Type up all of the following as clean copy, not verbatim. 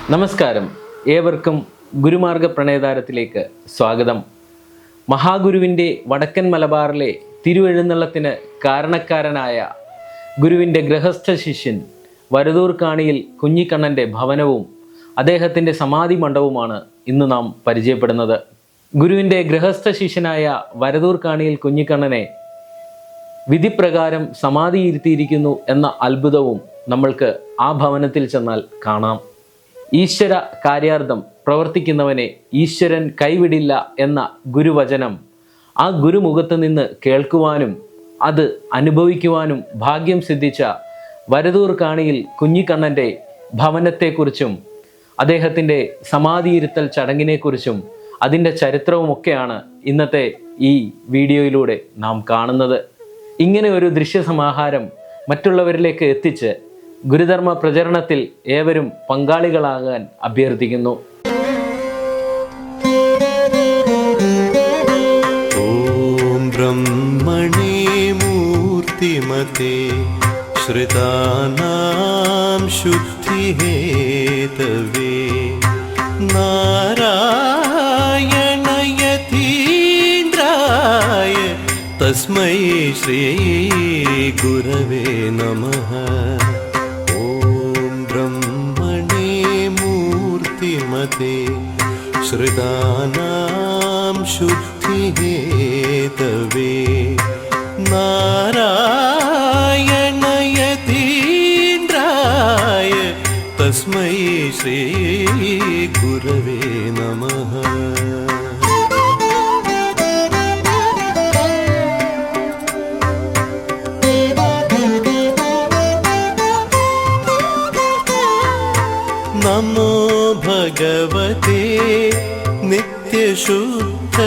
നമസ്കാരം, ഏവർക്കും ഗുരുമാർഗ പ്രണയതാരത്തിലേക്ക് സ്വാഗതം. മഹാഗുരുവിൻ്റെ വടക്കൻ മലബാറിലെ തിരുവെഴുന്നള്ളത്തിന് കാരണക്കാരനായ ഗുരുവിൻ്റെ ഗൃഹസ്ഥ ശിഷ്യൻ വരദൂർ കാണിയിൽ കുഞ്ഞിക്കണ്ണൻ്റെ ഭവനവും അദ്ദേഹത്തിൻ്റെ സമാധി മണ്ഡപവുമാണ് ഇന്ന് നാം പരിചയപ്പെടുന്നത്. ഗുരുവിൻ്റെ ഗൃഹസ്ഥ ശിഷ്യനായ വരദൂർ കാണിയിൽ കുഞ്ഞിക്കണ്ണനെ വിധിപ്രകാരം സമാധിയിരുത്തിയിരിക്കുന്നു എന്ന അത്ഭുതവും നമ്മൾക്ക് ആ ഭവനത്തിൽ ചെന്നാൽ കാണാം. ഈശ്വര കാര്യാർത്ഥം പ്രവർത്തിക്കുന്നവനെ ഈശ്വരൻ കൈവിടില്ല എന്ന ഗുരുവചനം ആ ഗുരുമുഖത്ത് നിന്ന് കേൾക്കുവാനും അത് അനുഭവിക്കുവാനും ഭാഗ്യം സിദ്ധിച്ച വരദൂർ കാണിയിൽ കുഞ്ഞിക്കണ്ണൻ്റെ ഭവനത്തെക്കുറിച്ചും അദ്ദേഹത്തിൻ്റെ സമാധിയിരുത്തൽ ചടങ്ങിനെക്കുറിച്ചും അതിൻ്റെ ചരിത്രവുമൊക്കെയാണ് ഇന്നത്തെ ഈ വീഡിയോയിലൂടെ നാം കാണുന്നത്. ഇങ്ങനെ ഒരു ദൃശ്യസമാഹാരം മറ്റുള്ളവരിലേക്ക് എത്തിച്ച് ഗുരുധർമ്മ പ്രചരണത്തിൽ ഏവരും പങ്കാളികളാകാൻ അഭ്യർത്ഥിക്കുന്നു. ഓം ബ്രഹ്മണേ മൂർത്തിമതേ ശ്രിതാനാം ശുദ്ധിഹേതവേ നാരായണയതീന്ദ്രായ തസ്മൈ ശ്രീ ഗുരവേ നമഃ. മൂർത്തിമതേ ശ്രിതാനാം ശുദ്ധിഹേതവേ നാരായണയതീന്ദ്രായ തസ്മൈ ശ്രീ ഗുരവേ നമഃ. നമോ ഭഗവതേ നിത്യശുദ്ധ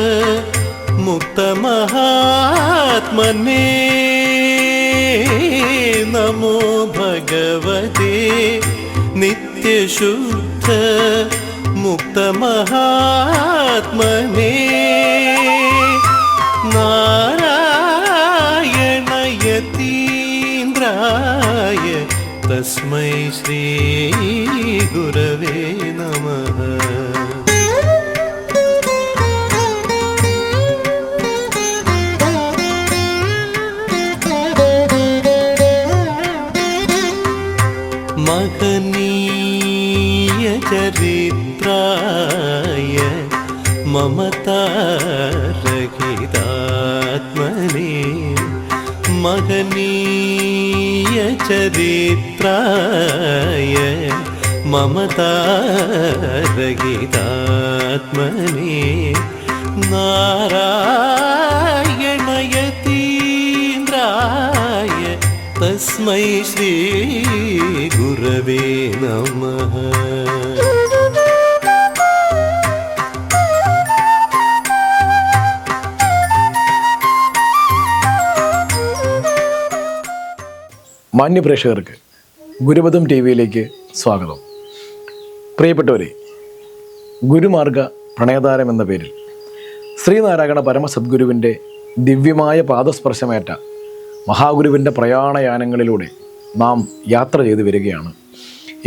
മുക്തമഹാത്മനേ. നമോ ഭഗവതേ നിത്യശുദ്ധ മുക്തമഹാത്മനേ. നാരായണയതീന്ദ്രായ തസ്മൈ ശ്രീ ഗുരവേ നമഃ. മഹനീയ ചരിത്രായ മമതാരഹിതാത്മനേ. മഹനീയ ചരിത്രായ മമതാരഹിതാത്മനേ. നാരായണയതീന്ദ്രായ തസ്മൈ ശ്രീ ഗുരവേ നമഃ. മാന്യപ്രേക്ഷകർക്ക് ഗുരുപദം ടി വിയിലേക്ക് സ്വാഗതം. പ്രിയപ്പെട്ടവരെ, ഗുരുമാർഗ പ്രണയതാരം എന്ന പേരിൽ ശ്രീനാരായണ പരമസദ്ഗുരുവിൻ്റെ ദിവ്യമായ പാദസ്പർശമേറ്റ മഹാഗുരുവിൻ്റെ പ്രയാണയാനങ്ങളിലൂടെ നാം യാത്ര ചെയ്തു വരികയാണ്.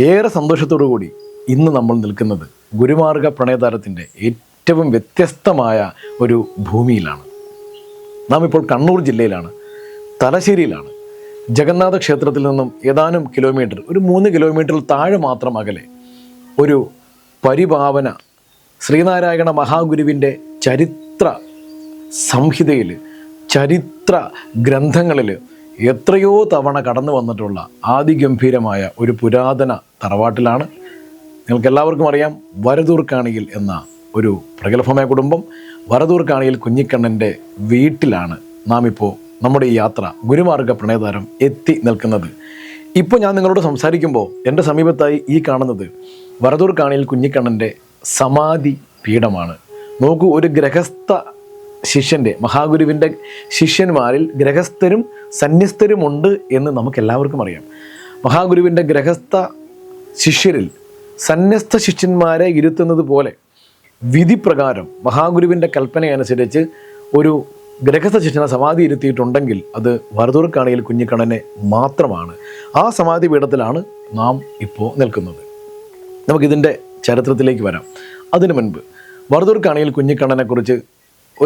ഏറെ സന്തോഷത്തോടു കൂടി ഇന്ന് നമ്മൾ നിൽക്കുന്നത് ഗുരുമാർഗ പ്രണയതാരത്തിൻ്റെ ഏറ്റവും വ്യത്യസ്തമായ ഒരു ഭൂമിയിലാണ്. നാം ഇപ്പോൾ കണ്ണൂർ ജില്ലയിലാണ്, തലശ്ശേരിയിലാണ്. ജഗന്നാഥ ക്ഷേത്രത്തിൽ നിന്നും ഏതാനും കിലോമീറ്റർ, ഒരു 3 കിലോമീറ്ററിൽ താഴെ മാത്രം അകലെ ഒരു പരിപാവന ശ്രീനാരായണ മഹാഗുരുവിൻ്റെ ചരിത്ര സംഹിതയിൽ, ചരിത്ര ഗ്രന്ഥങ്ങളിൽ എത്രയോ തവണ കടന്നു വന്നിട്ടുള്ള ആദിഗംഭീരമായ ഒരു പുരാതന തറവാട്ടിലാണ്. നിങ്ങൾക്കെല്ലാവർക്കും അറിയാം, വരദൂർ കാണിയിൽ എന്ന ഒരു പ്രഗത്ഭമായ കുടുംബം വരദൂർ കാണിയിൽ കുഞ്ഞിക്കണ്ണൻ്റെ വീട്ടിലാണ് നാം ഇപ്പോൾ നമ്മുടെ ഈ യാത്ര ഗുരുമാർഗ പ്രണയതാരം എത്തി നിൽക്കുന്നത്. ഇപ്പോൾ ഞാൻ നിങ്ങളോട് സംസാരിക്കുമ്പോൾ എൻ്റെ സമീപത്തായി ഈ കാണുന്നത് വരദൂർ കാണിയിൽ കുഞ്ഞിക്കണ്ണൻ്റെ സമാധി പീഠമാണ്. നോക്കൂ, ഒരു ഗൃഹസ്ഥ ശിഷ്യൻ്റെ, മഹാഗുരുവിൻ്റെ ശിഷ്യന്മാരിൽ ഗൃഹസ്ഥരും സന്യസ്തരുമുണ്ട് എന്ന് നമുക്കെല്ലാവർക്കും അറിയാം. മഹാഗുരുവിൻ്റെ ഗൃഹസ്ഥ ശിഷ്യരിൽ സന്യസ്ത ശിഷ്യന്മാരെ ഇരുത്തുന്നത് പോലെ വിധിപ്രകാരം മഹാഗുരുവിൻ്റെ കൽപ്പനയനുസരിച്ച് ഒരു ഗൃഹസ്ഥ ശിഷ്യനെ സമാധി ഇരുത്തിയിട്ടുണ്ടെങ്കിൽ അത് വരദൂർ കാണിയിൽ കുഞ്ഞിക്കണ്ണനെ മാത്രമാണ്. ആ സമാധി പീഠത്തിലാണ് നാം ഇപ്പോൾ നിൽക്കുന്നത്. നമുക്കിതിൻ്റെ ചരിത്രത്തിലേക്ക് വരാം. അതിനു മുൻപ് വറുതൂർ കണിയിൽ കുഞ്ഞിക്കണ്ണനെക്കുറിച്ച്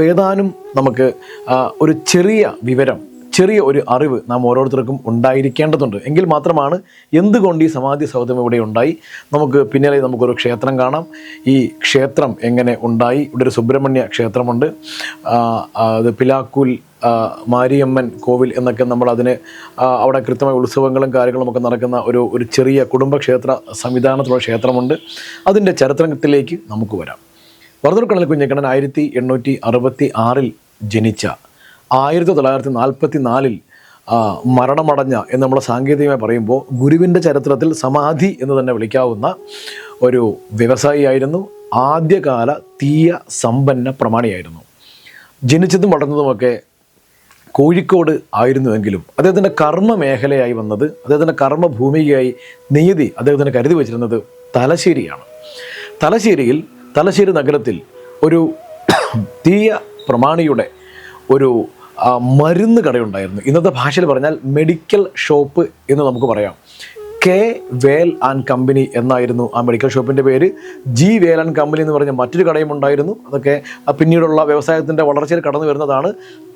ഏതാനും നമുക്ക് ഒരു ചെറിയ വിവരം, ചെറിയ ഒരു അറിവ് നാം ഓരോരുത്തർക്കും ഉണ്ടായിരിക്കേണ്ടതുണ്ട്. എങ്കിൽ മാത്രമാണ് എന്തുകൊണ്ട് ഈ സമാധി സൗധം ഇവിടെ ഉണ്ടായി, നമുക്ക് പിന്നിലെ നമുക്കൊരു ക്ഷേത്രം കാണാം. ഈ ക്ഷേത്രം എങ്ങനെ ഉണ്ടായി? ഇവിടെ ഒരു സുബ്രഹ്മണ്യ ക്ഷേത്രമുണ്ട്, അത് പിലാക്കൂൽ മാരിയമ്മൻ കോവിൽ എന്നൊക്കെ നമ്മൾ അതിന് അവിടെ കൃത്യമായ ഉത്സവങ്ങളും കാര്യങ്ങളും ഒക്കെ നടക്കുന്ന ഒരു ചെറിയ കുടുംബക്ഷേത്ര സംവിധാനത്തിലുള്ള ക്ഷേത്രമുണ്ട്. അതിൻ്റെ ചരിത്രത്തിലേക്ക് നമുക്ക് വരാം. വറുതൂർ കണിയിൽ കുഞ്ഞിക്കണ്ണൻ 1866 ജനിച്ച 1944 മരണമടഞ്ഞ എന്ന് നമ്മൾ സാങ്കേതികമായി പറയുമ്പോൾ ഗുരുവിൻ്റെ ചരിത്രത്തിൽ സമാധി എന്ന് തന്നെ വിളിക്കാവുന്ന ഒരു വ്യവസായിയായിരുന്നു. ആദ്യകാല തീയ സമ്പന്ന പ്രമാണിയായിരുന്നു. ജനിച്ചതും വളർന്നതുമൊക്കെ കോഴിക്കോട് ആയിരുന്നുവെങ്കിലും അദ്ദേഹത്തിൻ്റെ കർമ്മ മേഖലയായി വന്നത്, അദ്ദേഹത്തിൻ്റെ കർമ്മഭൂമികയായി നിയതി അദ്ദേഹത്തിന് കരുതി വച്ചിരുന്നത് തലശ്ശേരിയാണ്. തലശ്ശേരി നഗരത്തിൽ ഒരു തീയ പ്രമാണിയുടെ ഒരു മരുന്ന് കടയുണ്ടായിരുന്നു. ഇന്നത്തെ ഭാഷയിൽ പറഞ്ഞാൽ മെഡിക്കൽ ഷോപ്പ് എന്ന് നമുക്ക് പറയാം. കെ വേൽ ആൻഡ് കമ്പനി എന്നായിരുന്നു ആ മെഡിക്കൽ ഷോപ്പിൻ്റെ പേര്. ജി വേൽ ആൻഡ് കമ്പനി എന്ന് പറഞ്ഞ മറ്റൊരു കടയും ഉണ്ടായിരുന്നു. അതൊക്കെ പിന്നീടുള്ള വ്യവസായത്തിൻ്റെ വളർച്ചയിൽ കടന്നു വരുന്നതാണ്.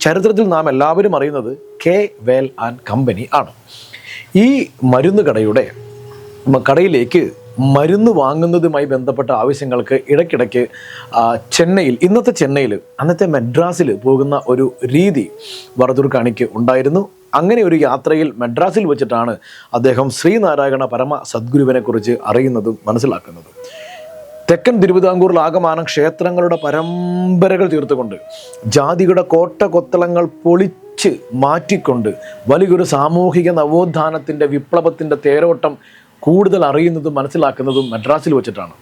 ചരിത്രത്തിൽ നാം എല്ലാവരും അറിയുന്നത് കെ വേൽ ആൻഡ് കമ്പനി ആണ്. ഈ മരുന്ന് കടയിലേക്ക് മരുന്ന് വാങ്ങുന്നതുമായി ബന്ധപ്പെട്ട ആവശ്യങ്ങൾക്ക് ഇടയ്ക്കിടയ്ക്ക് ചെന്നൈയിൽ, ഇന്നത്തെ ചെന്നൈയിൽ, അന്നത്തെ മദ്രാസിൽ പോകുന്ന ഒരു രീതി വറുതൂർ കണിക്ക് ഉണ്ടായിരുന്നു. അങ്ങനെ ഒരു യാത്രയിൽ മദ്രാസിൽ വെച്ചിട്ടാണ് അദ്ദേഹം ശ്രീനാരായണ പരമ സദ്ഗുരുവിനെ കുറിച്ച് അറിയുന്നതും മനസ്സിലാക്കുന്നതും. തെക്കൻ തിരുവിതാംകൂറിൽ ആകമാനം ക്ഷേത്രങ്ങളുടെ പരമ്പരകൾ തീർത്തുകൊണ്ട് ജാതിയുടെ കോട്ട കൊത്തളങ്ങൾ പൊളിച്ച് മാറ്റിക്കൊണ്ട് വലിയൊരു സാമൂഹിക നവോത്ഥാനത്തിൻ്റെ വിപ്ലവത്തിൻ്റെ തേരോട്ടം കൂടുതൽ അറിയുന്നതും മനസ്സിലാക്കുന്നതും മദ്രാസിൽ വെച്ചിട്ടാണ്.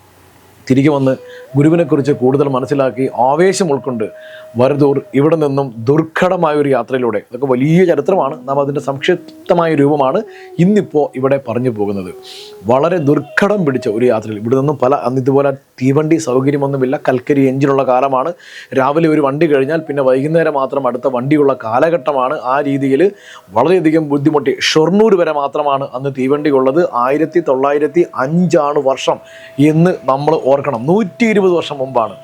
തിരികെ വന്ന് ഗുരുവിനെക്കുറിച്ച് കൂടുതൽ മനസ്സിലാക്കി ആവേശം ഉൾക്കൊണ്ട് വറുതൂർ ഇവിടെ നിന്നും ദുർഘടമായൊരു യാത്രയിലൂടെ, ഇതൊക്കെ വലിയ ചരിത്രമാണ്, നാം അതിൻ്റെ സംക്ഷിപ്തമായ രൂപമാണ് ഇന്നിപ്പോൾ ഇവിടെ പറഞ്ഞു പോകുന്നത്. വളരെ ദുർഘടം പിടിച്ച ഒരു യാത്രയിൽ ഇവിടെ നിന്നും ഇതുപോലെ തീവണ്ടി സൗകര്യമൊന്നുമില്ല, കൽക്കരി എഞ്ചിനുള്ള കാലമാണ്. രാവിലെ ഒരു വണ്ടി കഴിഞ്ഞാൽ പിന്നെ വൈകുന്നേരം മാത്രം അടുത്ത വണ്ടിയുള്ള കാലഘട്ടമാണ്. ആ രീതിയിൽ വളരെയധികം ബുദ്ധിമുട്ടി. ഷൊർണൂർ വരെ മാത്രമാണ് അന്ന് തീവണ്ടി ഉള്ളത്. 1905 വർഷം എന്ന് നമ്മൾ ഓർക്കണം. 120 വർഷം മുമ്പാണ്.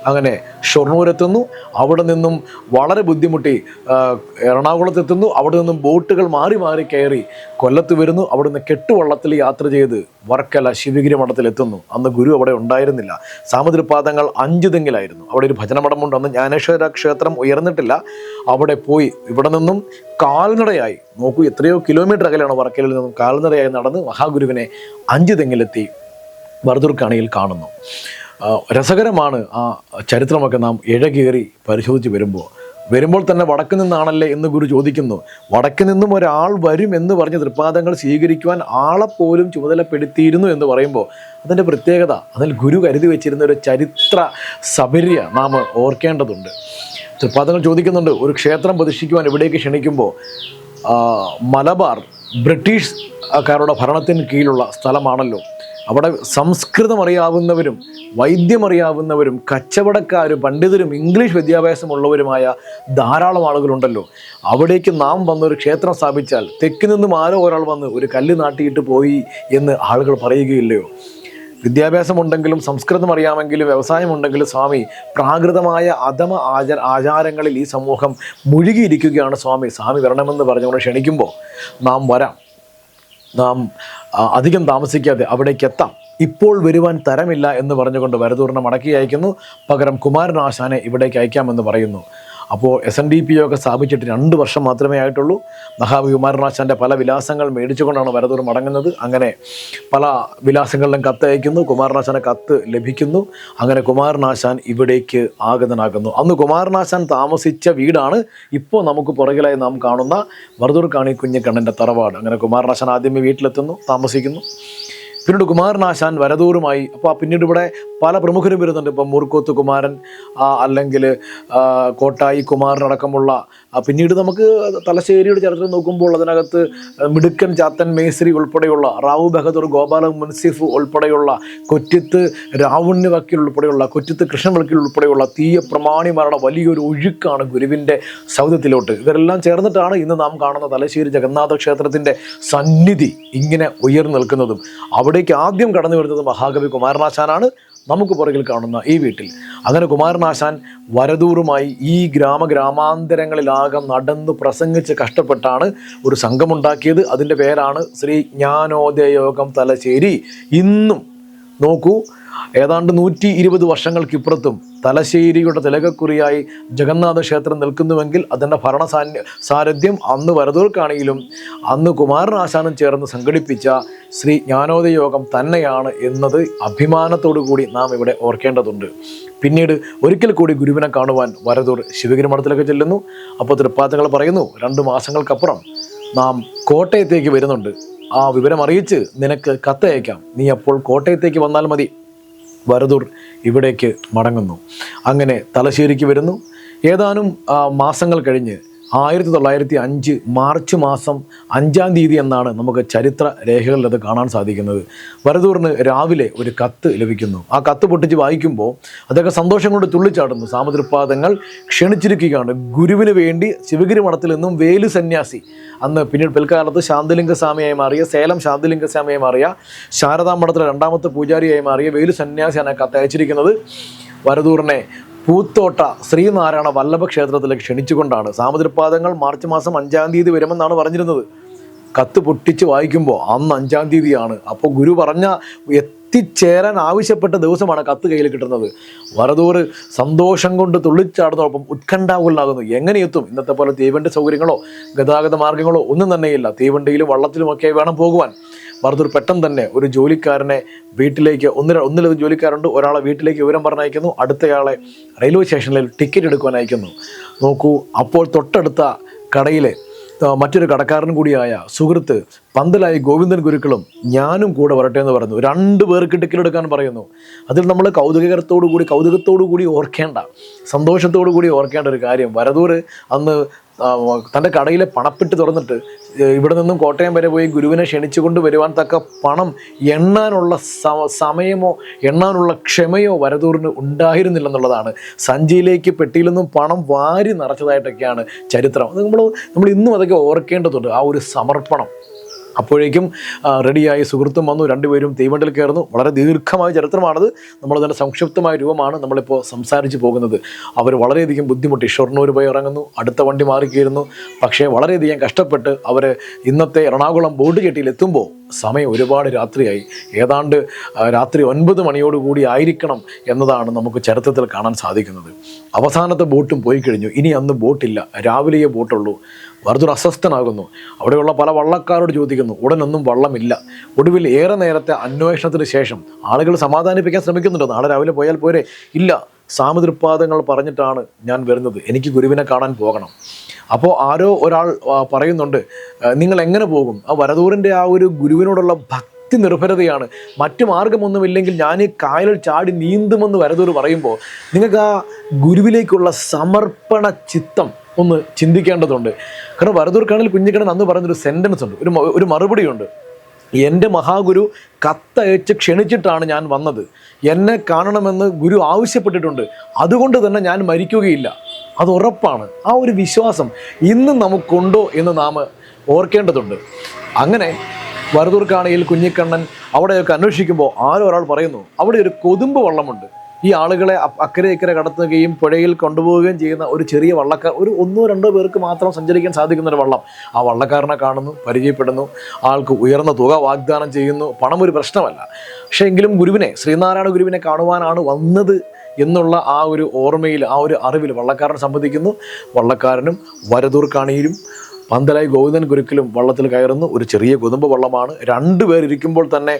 അങ്ങനെ ഷൊർണൂരെത്തുന്നു. അവിടെ നിന്നും വളരെ ബുദ്ധിമുട്ടി എറണാകുളത്തെത്തുന്നു. അവിടെ നിന്നും ബോട്ടുകൾ മാറി മാറി കയറി കൊല്ലത്ത് വരുന്നു. അവിടെ നിന്ന് കെട്ടുവള്ളത്തിൽ യാത്ര ചെയ്ത് വർക്കല ശിവഗിരി മഠത്തിലെത്തുന്നു. അന്ന് ഗുരു അവിടെ ഉണ്ടായിരുന്നില്ല. സാമുദ്രപാദങ്ങൾ 5 തെങ്ങിലായിരുന്നു. അവിടെ ഒരു ഭജനമഠമുണ്ട്. അന്ന് ജ്ഞാനേശ്വര ക്ഷേത്രം ഉയർന്നിട്ടില്ല. അവിടെ പോയി ഇവിടെ നിന്നും കാൽനടയായി, നോക്കൂ എത്രയോ കിലോമീറ്റർ അകലെയാണ് വർക്കലയിൽ നിന്നും, കാൽനടയായി നടന്ന് മഹാഗുരുവിനെ 5 തെങ്ങിലെത്തി വറുതൂർ കണിയിൽ കാണുന്നു. രസകരമാണ് ആ ചരിത്രമൊക്കെ നാം ഇഴകേറി പരിശോധിച്ച് വരുമ്പോൾ തന്നെ വടക്ക് നിന്നാണല്ലേ എന്ന് ഗുരു ചോദിക്കുന്നു. വടക്ക് നിന്നും ഒരാൾ വരും എന്ന് പറഞ്ഞ് തൃപ്പാദങ്ങൾ സ്വീകരിക്കുവാൻ ആളെപ്പോലും ചുമതലപ്പെടുത്തിയിരുന്നു എന്ന് പറയുമ്പോൾ അതിൻ്റെ പ്രത്യേകത, അതിൽ ഗുരു കരുതി വെച്ചിരുന്ന ഒരു ചരിത്ര സബര്യ നാം ഓർക്കേണ്ടതുണ്ട്. തൃപ്പാദങ്ങൾ ചോദിക്കുന്നുണ്ട്, ഒരു ക്ഷേത്രം പ്രതിഷ്ഠിക്കുവാൻ ഇവിടേക്ക് ക്ഷണിക്കുമ്പോൾ മലബാർ ബ്രിട്ടീഷുകാരുടെ ഭരണത്തിന് കീഴിലുള്ള സ്ഥലമാണല്ലോ, അവിടെ സംസ്കൃതം അറിയാവുന്നവരും വൈദ്യമറിയാവുന്നവരും കച്ചവടക്കാരും പണ്ഡിതരും ഇംഗ്ലീഷ് വിദ്യാഭ്യാസമുള്ളവരുമായ ധാരാളം ആളുകളുണ്ടല്ലോ. അവിടേക്ക് നാം വന്നൊരു ക്ഷേത്രം സ്ഥാപിച്ചാൽ തെക്ക് നിന്നും ആരോ ഒരാൾ വന്ന് ഒരു കല്ല് നാട്ടിയിട്ട് പോയി എന്ന് ആളുകൾ പറയുകയില്ലയോ? വിദ്യാഭ്യാസമുണ്ടെങ്കിലും സംസ്കൃതം അറിയാമെങ്കിലും വ്യവസായമുണ്ടെങ്കിലും സ്വാമി പ്രാകൃതമായ അധമ ആചാരങ്ങളിൽ ഈ സമൂഹം മുഴുകിയിരിക്കുകയാണ്. സ്വാമി വരണമെന്ന് പറഞ്ഞുകൊണ്ട് ക്ഷണിക്കുമ്പോൾ നാം വരാം, നാം അധികം താമസിക്കാതെ അവിടേക്ക് എത്താം, ഇപ്പോൾ വരുവാൻ തരമില്ല എന്ന് പറഞ്ഞുകൊണ്ട് വറുതൂറിനെ മടക്കി അയക്കുന്നു. പകരം കുമാരനാശാനെ ഇവിടേക്ക് അയക്കാമെന്ന് പറയുന്നു. അപ്പോൾ SNDP ഒക്കെ സ്ഥാപിച്ചിട്ട് 2 വർഷം മാത്രമേ ആയിട്ടുള്ളൂ. മഹാകവി കുമാരനാശാൻ്റെ പല വിലാസങ്ങൾ മേടിച്ചുകൊണ്ടാണ് വറുതൂർ മടങ്ങുന്നത്. അങ്ങനെ പല വിലാസങ്ങളിലും കത്ത് അയക്കുന്നു. കുമാരനാശാൻ്റെ കത്ത് ലഭിക്കുന്നു. അങ്ങനെ കുമാരനാശാൻ ഇവിടേക്ക് ആഗതനാകുന്നു. അന്ന് കുമാരനാശാൻ താമസിച്ച വീടാണ് ഇപ്പോൾ നമുക്ക് പുറകിലായി നാം കാണുന്ന വറുതൂർ കണി കുഞ്ഞിക്കണ്ണൻ്റെ തറവാട്. അങ്ങനെ കുമാരനാശാൻ ആദ്യമേ വീട്ടിലെത്തുന്നു, താമസിക്കുന്നു. പിന്നീട് കുമാരനാശാൻ വരദൂറുമായി, അപ്പോൾ പിന്നീട് ഇവിടെ പല പ്രമുഖരും വരുന്നുണ്ട്. ഇപ്പം മൂർക്കോത്ത് കുമാരൻ, അല്ലെങ്കിൽ കോട്ടായി കുമാരനടക്കമുള്ള പിന്നീട് നമുക്ക് തലശ്ശേരിയുടെ ചരിത്രം നോക്കുമ്പോൾ അതിനകത്ത് മിടുക്കൻ ചാത്തൻ മേസ്രി ഉൾപ്പെടെയുള്ള റാവു ബഹദൂർ, ഗോപാല മുൻസിഫ് ഉൾപ്പെടെയുള്ള, കൊറ്റത്ത് രാവുണ്ണി വക്കീൽ ഉൾപ്പെടെയുള്ള, കൊറ്റത്ത് കൃഷ്ണൻ വക്കീൽ ഉൾപ്പെടെയുള്ള തീയ പ്രമാണിമാരുടെ വലിയൊരു ഒഴുക്കാണ് ഗുരുവിൻ്റെ സൗധത്തിലോട്ട്. ഇവരെല്ലാം ചേർന്നിട്ടാണ് ഇന്ന് നാം കാണുന്ന തലശ്ശേരി ജഗന്നാഥ ക്ഷേത്രത്തിൻ്റെ സന്നിധി ഇങ്ങനെ ഉയർന്നു നിൽക്കുന്നതും. അവിടേക്ക് ആദ്യം കടന്നു വരുന്നത് മഹാകവി കുമാരനാശാനാണ്, നമുക്ക് പുറകിൽ കാണുന്ന ഈ വീട്ടിൽ. അങ്ങനെ കുമാരനാശാൻ വരദൂറുമായി ഈ ഗ്രാമാന്തരങ്ങളിലാകെ നടന്ന് പ്രസംഗിച്ച് കഷ്ടപ്പെട്ടാണ് ഒരു സംഘമുണ്ടാക്കിയത്. അതിൻ്റെ പേരാണ് ശ്രീ ജ്ഞാനോദയയോഗം തലശ്ശേരി. ഇന്നും നോക്കൂ, ഏതാണ്ട് 120 വർഷങ്ങൾക്കിപ്പുറത്തും തലശ്ശേരിയുടെ തിലകക്കുറിയായി ജഗന്നാഥ ക്ഷേത്രം നിൽക്കുന്നുവെങ്കിൽ അതിൻ്റെ സാരഥ്യം അന്ന് വരദൂർക്കാണെങ്കിലും അന്ന് കുമാരനാശാനും ചേർന്ന് സംഘടിപ്പിച്ച ശ്രീ ജ്ഞാനോദയയോഗം തന്നെയാണ് എന്നത് അഭിമാനത്തോടു കൂടി നാം ഇവിടെ ഓർക്കേണ്ടതുണ്ട്. പിന്നീട് ഒരിക്കൽ കൂടി ഗുരുവിനെ കാണുവാൻ വരദൂർ ശിവഗിരി മഠത്തിലേക്ക് ചെല്ലുന്നു. അപ്പോൾ തൃപ്പാദങ്ങൾ പറയുന്നു, 2 മാസങ്ങൾക്കപ്പുറം നാം കോട്ടയത്തേക്ക് വരുന്നുണ്ട്, ആ വിവരം അറിയിച്ച് നിനക്ക് കത്തയക്കാം, നീ അപ്പോൾ കോട്ടയത്തേക്ക് വന്നാൽ മതി. വരദൂർ ഇവിടേക്ക് മടങ്ങുന്നു. അങ്ങനെ തലശ്ശേരിക്ക് വരുന്നു. ഏതാനും മാസങ്ങൾ കഴിഞ്ഞ് 1905 മാർച്ച് മാസം 5-ാം തീയതി എന്നാണ് നമുക്ക് ചരിത്ര രേഖകളിൽ അത് കാണാൻ സാധിക്കുന്നത്. വരദൂറിന് രാവിലെ ഒരു കത്ത് ലഭിക്കുന്നു. ആ കത്ത് പൊട്ടിച്ച് വായിക്കുമ്പോൾ അദ്ദേഹം സന്തോഷം കൊണ്ട് തുള്ളിച്ചാടുന്നു. സാമതൃപ്പാദങ്ങൾ ക്ഷണിച്ചിരിക്കുകയാണ് ഗുരുവിന് വേണ്ടി ശിവഗിരി മഠത്തിൽ നിന്നും വേലു സന്യാസി, അന്ന് പിന്നീട് പിൽക്കാലത്ത് ശാന്തലിംഗ സ്വാമിയായി മാറിയ, സേലം ശാന്തലിംഗ സ്വാമിയായി മാറിയ, ശാരദാ മഠത്തിലെ 2ാമത്തെ പൂജാരിയായി മാറിയ വേലു സന്യാസിയാണ് കത്തയച്ചിരിക്കുന്നത്. വരദൂറിനെ പൂത്തോട്ട ശ്രീനാരായണ വല്ലഭ ക്ഷേത്രത്തിലേക്ക് ക്ഷണിച്ചുകൊണ്ടാണ്. സാമതൃപ്പാദങ്ങൾ മാർച്ച് മാസം 5-ാം തീയതി വരുമെന്നാണ് പറഞ്ഞിരുന്നത്. കത്ത് പൊട്ടിച്ച് വായിക്കുമ്പോൾ അന്ന് 5-ാം തീയതിയാണ്. അപ്പോൾ ഗുരു പറഞ്ഞ എത്തിച്ചേരാൻ ആവശ്യപ്പെട്ട ദിവസമാണ് കത്ത് കയ്യിൽ കിട്ടുന്നത്. വരദൂർ സന്തോഷം കൊണ്ട് തുള്ളിച്ചാടുന്നതോടൊപ്പം ഉത്കണ്ഠാകുലനാകുന്നു. എങ്ങനെ എത്തും? ഇന്നത്തെ പോലെ തീവണ്ടി സൗകര്യങ്ങളോ ഗതാഗത മാർഗങ്ങളോ ഒന്നും തന്നെയില്ല. തീവണ്ടിയിലും വള്ളത്തിലുമൊക്കെ വേണം പോകുവാൻ. വരദൂർ പെട്ടെന്ന് തന്നെ ഒരു ജോലിക്കാരനെ വീട്ടിലേക്ക്, ഒന്നിലധികം ജോലിക്കാരുണ്ട്, ഒരാളെ വീട്ടിലേക്ക് വിവരം പറഞ്ഞയക്കുന്നു, അടുത്തയാളെ റെയിൽവേ സ്റ്റേഷനിൽ ടിക്കറ്റ് എടുക്കുവാൻ അയക്കുന്നു. നോക്കൂ, അപ്പോൾ തൊട്ടടുത്ത കടയിലെ മറ്റൊരു കടക്കാരൻ കൂടിയായ സുഹൃത്ത് പന്തലായി ഗോവിന്ദൻ ഗുരുക്കളും ഞാനും കൂടെ വരട്ടെ എന്ന് പറഞ്ഞു. 2 പേർക്ക് ടിക്കറ്റ് എടുക്കാൻ പറയുന്നു. അതിൽ നമ്മൾ കൗതുകത്തോടു കൂടി ഓർക്കേണ്ട, സന്തോഷത്തോടു കൂടി ഓർക്കേണ്ട ഒരു കാര്യം, വരദൂർ അന്ന് തൻ്റെ കടയിലെ പണപ്പെട്ടി തുറന്നിട്ട് ഇവിടെ നിന്നും കോട്ടയം വരെ പോയി ഗുരുവിനെ ക്ഷണിച്ചുകൊണ്ട് വരുവാൻ തക്ക പണം എണ്ണാനുള്ള സമയമോ എണ്ണാനുള്ള ക്ഷമയോ വരദൂറിന് ഉണ്ടായിരുന്നില്ലെന്നുള്ളതാണ്. സഞ്ചിയിലേക്ക് പെട്ടിയിൽ നിന്നും പണം വാരി നിറച്ചതായിട്ടൊക്കെയാണ് ചരിത്രം. നമ്മൾ ഇന്നും അതൊക്കെ ഓർക്കേണ്ടതുണ്ട്, ആ ഒരു സമർപ്പണം. അപ്പോഴേക്കും റെഡിയായി സുഹൃത്തും വന്നു. 2 പേരും തീവണ്ടിയിൽ കയറുന്നു. വളരെ ദീർഘമായ ചരിത്രമാണത്. നമ്മളതിൻ്റെ സംക്ഷിപ്തമായ രൂപമാണ് നമ്മളിപ്പോൾ സംസാരിച്ച് പോകുന്നത്. അവർ വളരെയധികം ബുദ്ധിമുട്ടി ഷൊർണൂർ പോയി ഇറങ്ങുന്നു, അടുത്ത വണ്ടി മാറിക്കയറുന്നു. പക്ഷേ വളരെയധികം കഷ്ടപ്പെട്ട് അവർ ഇന്നത്തെ എറണാകുളം ബോട്ട് ജെട്ടിയിൽ എത്തുമ്പോൾ സമയം ഒരുപാട് രാത്രിയായി. ഏതാണ്ട് രാത്രി 9 മണിയോടുകൂടി ആയിരിക്കണം എന്നതാണ് നമുക്ക് ചരിത്രത്തിൽ കാണാൻ സാധിക്കുന്നത്. അവസാനത്തെ ബോട്ടും പോയി കഴിഞ്ഞു. ഇനി അന്ന് ബോട്ടില്ല, രാവിലെയേ ബോട്ടുള്ളൂ. വരദൂർ അസ്വസ്ഥനാകുന്നു. അവിടെയുള്ള പല വള്ളക്കാരോട് ചോദിക്കുന്നു, ഉടനൊന്നും വള്ളമില്ല. ഒടുവിൽ ഏറെ നേരത്തെ അന്വേഷണത്തിന് ശേഷം ആളുകൾ സമാധാനിപ്പിക്കാൻ ശ്രമിക്കുന്നുണ്ട്. നാളെ രാവിലെ പോയാൽ പോരെ? ഇല്ല, സാമതൃപ്പാദങ്ങൾ പറഞ്ഞിട്ടാണ് ഞാൻ വരുന്നത്, എനിക്ക് ഗുരുവിനെ കാണാൻ പോകണം. അപ്പോൾ ആരോ ഒരാൾ പറയുന്നുണ്ട്, നിങ്ങൾ എങ്ങനെ പോകും? ആ വരദൂറിൻ്റെ ആ ഒരു ഗുരുവിനോടുള്ള ഭക്തി നിർഭരതയാണ്. മറ്റു മാർഗമൊന്നുമില്ലെങ്കിൽ ഞാൻ ഈ കായലിൽ ചാടി നീന്തുമെന്ന് വരദൂർ പറയുമ്പോൾ നിങ്ങൾക്ക് ആ ഗുരുവിലേക്കുള്ള സമർപ്പണ ചിത്തം ഒന്ന് ചിന്തിക്കേണ്ടതുണ്ട്. കാരണം വരദൂർക്കാണെങ്കിൽ കുഞ്ഞിക്കണ്ണൻ അന്ന് പറഞ്ഞൊരു സെൻറ്റൻസ് ഉണ്ട്, ഒരു മറുപടിയുണ്ട്. എൻ്റെ മഹാഗുരു കത്തയച്ച് ക്ഷണിച്ചിട്ടാണ് ഞാൻ വന്നത്, എന്നെ കാണണമെന്ന് ഗുരു ആവശ്യപ്പെട്ടിട്ടുണ്ട്, അതുകൊണ്ട് തന്നെ ഞാൻ മരിക്കുകയില്ല, അത് ഉറപ്പാണ്. ആ ഒരു വിശ്വാസം ഇന്നും നമുക്കുണ്ടോ എന്ന് നാം ഓർക്കേണ്ടതുണ്ട്. അങ്ങനെ വരദൂർക്കാണെങ്കിൽ കുഞ്ഞിക്കണ്ണൻ അവിടെയൊക്കെ അന്വേഷിക്കുമ്പോൾ ആരോ ഒരാൾ പറയുന്നു, അവിടെ ഒരു കൊതുമ്പ് വള്ളമുണ്ട്. ഈ ആളുകളെ അക്കരെ ഇക്കരെ കടത്തുകയും പുഴയിൽ കൊണ്ടുപോവുകയും ചെയ്യുന്ന ഒരു ചെറിയ വള്ളക്കാർ, ഒരു 1-2 പേർക്ക് മാത്രം സഞ്ചരിക്കാൻ സാധിക്കുന്ന ഒരു വള്ളം. ആ വള്ളക്കാരനെ കാണുന്നു, പരിചയപ്പെടുന്നു, ആൾക്ക് ഉയർന്ന തുക വാഗ്ദാനം ചെയ്യുന്നു. പണം ഒരു പ്രശ്നമല്ല, പക്ഷേ എങ്കിലും ഗുരുവിനെ, ശ്രീനാരായണ ഗുരുവിനെ കാണുവാനാണ് വന്നത് എന്നുള്ള ആ ഒരു ഓർമ്മയിൽ, ആ ഒരു അറിവിൽ വള്ളക്കാരൻ സംബന്ധിക്കുന്നു. വള്ളക്കാരനും വരദൂർക്കാണിയിലും പന്തലായി ഗോവിന്ദൻ ഗുരുക്കളും വള്ളത്തിൽ കയറുന്നു. ഒരു ചെറിയ കൊതുമ്പ് വള്ളമാണ്. 2 പേരിരിക്കുമ്പോൾ തന്നെ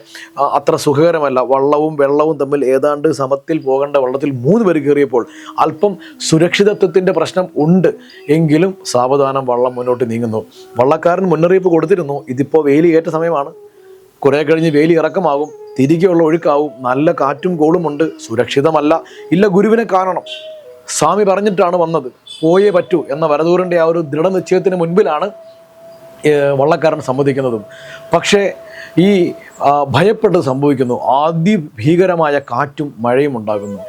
അത്ര സുഖകരമല്ല. വള്ളവും വെള്ളവും തമ്മിൽ ഏതാണ്ട് സമത്തിൽ പോകേണ്ട വള്ളത്തിൽ 3 പേർ കയറിയപ്പോൾ അല്പം സുരക്ഷിതത്വത്തിൻ്റെ പ്രശ്നം ഉണ്ട്. എങ്കിലും സാവധാനം വള്ളം മുന്നോട്ട് നീങ്ങുന്നു. വള്ളക്കാരൻ മുന്നറിയിപ്പ് കൊടുത്തിരുന്നു, ഇതിപ്പോൾ വേലി ഏറ്റ സമയമാണ്, കുറേ കഴിഞ്ഞ് വേലി ഇറക്കമാകും, തിരികെയുള്ള ഒഴുക്കാവും, നല്ല കാറ്റും കോളുമുണ്ട്, സുരക്ഷിതമല്ല, ഇല്ല ഗുരുവിനെ കാണണം, സ്വാമി പറഞ്ഞിട്ടാണ് വന്നത്, പോയേ പറ്റൂ എന്ന വരദൂറിൻ്റെ ആ ഒരു ദൃഢനിശ്ചയത്തിന് മുൻപിലാണ് വള്ളക്കാരൻ സമ്മതിക്കുന്നതും. പക്ഷേ ഈ ഭയപ്പെട്ട് സംഭവിക്കുന്നു. അതിഭീകരമായ കാറ്റും മഴയും ഉണ്ടാകുന്നു.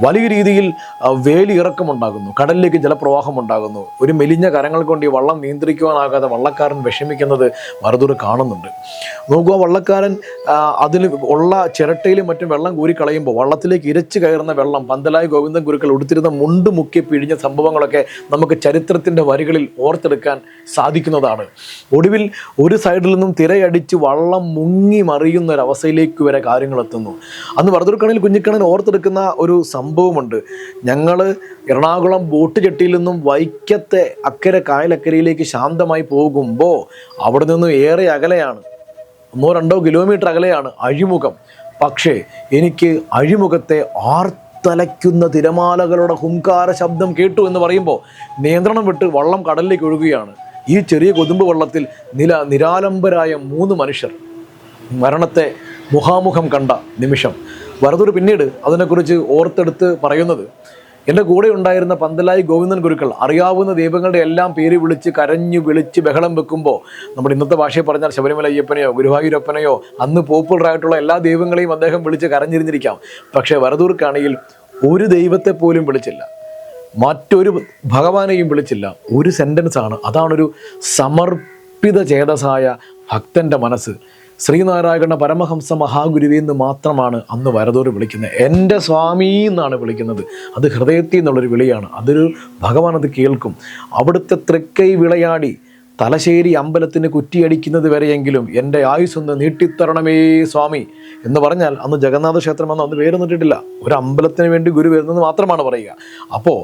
വലിയ രീതിയിൽ വേലിയിറക്കമുണ്ടാകുന്നു. കടലിലേക്ക് ജലപ്രവാഹം ഉണ്ടാകുന്നു. ഒരു മെലിഞ്ഞ കരങ്ങൾ കൊണ്ട് ഈ വള്ളം നിയന്ത്രിക്കുവാനാകാതെ വള്ളക്കാരൻ വിഷമിക്കുന്നത് വരദൂർ കാണുന്നുണ്ട്. നോക്കുക, വള്ളക്കാരൻ അതിൽ ഉള്ള ചിരട്ടയിലും മറ്റും വെള്ളം കോരിക്കളയുമ്പോൾ വള്ളത്തിലേക്ക് ഇരച്ചു കയറുന്ന വെള്ളം പന്തലായി ഗോവിന്ദൻ ഗുരുക്കൾ ഉടുത്തിരുന്ന മുണ്ട് മുക്കി പിഴിഞ്ഞ സംഭവങ്ങളൊക്കെ നമുക്ക് ചരിത്രത്തിൻ്റെ വരികളിൽ ഓർത്തെടുക്കാൻ സാധിക്കുന്നതാണ്. ഒടുവിൽ ഒരു സൈഡിൽ നിന്നും തിരയടിച്ച് വള്ളം മുങ്ങി മറിയുന്ന ഒരവസ്ഥയിലേക്ക് വരെ കാര്യങ്ങൾ എത്തുന്നു. അന്ന് വരദൂർക്കടയിൽ കുഞ്ഞിക്കണ്ണൻ ഓർത്തെടുക്കുന്ന ഒരു സംഭവമുണ്ട്. ഞങ്ങൾ എറണാകുളം ബോട്ട് ജെട്ടിയിൽ നിന്നും വൈക്കത്തെ അക്കരെ കായലക്കരയിലേക്ക് ശാന്തമായി പോകുമ്പോൾ അവിടെ നിന്നും ഏറെ അകലെയാണ്, 1-2 കിലോമീറ്റർ അകലെയാണ് അഴിമുഖം. പക്ഷേ എനിക്ക് അഴിമുഖത്തെ ആർത്തലയ്ക്കുന്ന തിരമാലകളുടെ ഹുങ്കാര ശബ്ദം കേട്ടു എന്ന് പറയുമ്പോൾ നിയന്ത്രണം വിട്ട് വള്ളം കടലിലേക്ക് ഒഴുകുകയാണ്. ഈ ചെറിയ കൊതുമ്പ് വള്ളത്തിൽ നിരാലംബരായ 3 മനുഷ്യർ മരണത്തെ മുഖാമുഖം കണ്ട നിമിഷം. വരദൂർ പിന്നീട് അതിനെക്കുറിച്ച് ഓർത്തെടുത്ത് പറയുന്നത്, എൻ്റെ കൂടെ ഉണ്ടായിരുന്ന പന്തലായി ഗോവിന്ദൻ ഗുരുക്കൾ അറിയാവുന്ന ദൈവങ്ങളുടെ എല്ലാം പേര് വിളിച്ച് കരഞ്ഞു വിളിച്ച് ബഹളം വെക്കുമ്പോൾ, നമ്മുടെ ഇന്നത്തെ ഭാഷയിൽ പറഞ്ഞാൽ ശബരിമല അയ്യപ്പനെയോ ഗുരുവായൂരപ്പനെയോ അന്ന് പോപ്പുലറായിട്ടുള്ള എല്ലാ ദൈവങ്ങളെയും അദ്ദേഹം വിളിച്ച് കരഞ്ഞിരുന്നിരിക്കാം. പക്ഷേ വരദൂർക്കാണെങ്കിൽ ഒരു ദൈവത്തെ പോലും വിളിച്ചില്ല, മറ്റൊരു ഭഗവാനെയും വിളിച്ചില്ല. ഒരു സെൻറ്റൻസാണ്. അതാണൊരു സമർപ്പിത ചേതസായ ഭക്തൻ്റെ മനസ്സ്. ശ്രീനാരായണ പരമഹംസ മഹാഗുരുവി എന്ന് മാത്രമാണ് അന്ന് വരദൂർ വിളിക്കുന്നത്. എൻ്റെ സ്വാമി എന്നാണ് വിളിക്കുന്നത്. അത് ഹൃദയത്തിൽ നിന്നുള്ളൊരു വിളിയാണ്. അതൊരു ഭഗവാൻ അത് കേൾക്കും. അവിടുത്തെ തൃക്കൈ വിളയാടി തലശ്ശേരി അമ്പലത്തിന് കുറ്റിയടിക്കുന്നത് വരെയെങ്കിലും എൻ്റെ ആയുസ്സൊന്ന് നീട്ടിത്തരണമേ സ്വാമി എന്ന് പറഞ്ഞാൽ, അന്ന് ജഗന്നാഥ ക്ഷേത്രം അന്ന് പേര് നിട്ടിട്ടില്ല, ഒരു അമ്പലത്തിന് വേണ്ടി ഗുരു വരുന്നത് മാത്രമാണ് പറയുക. അപ്പോൾ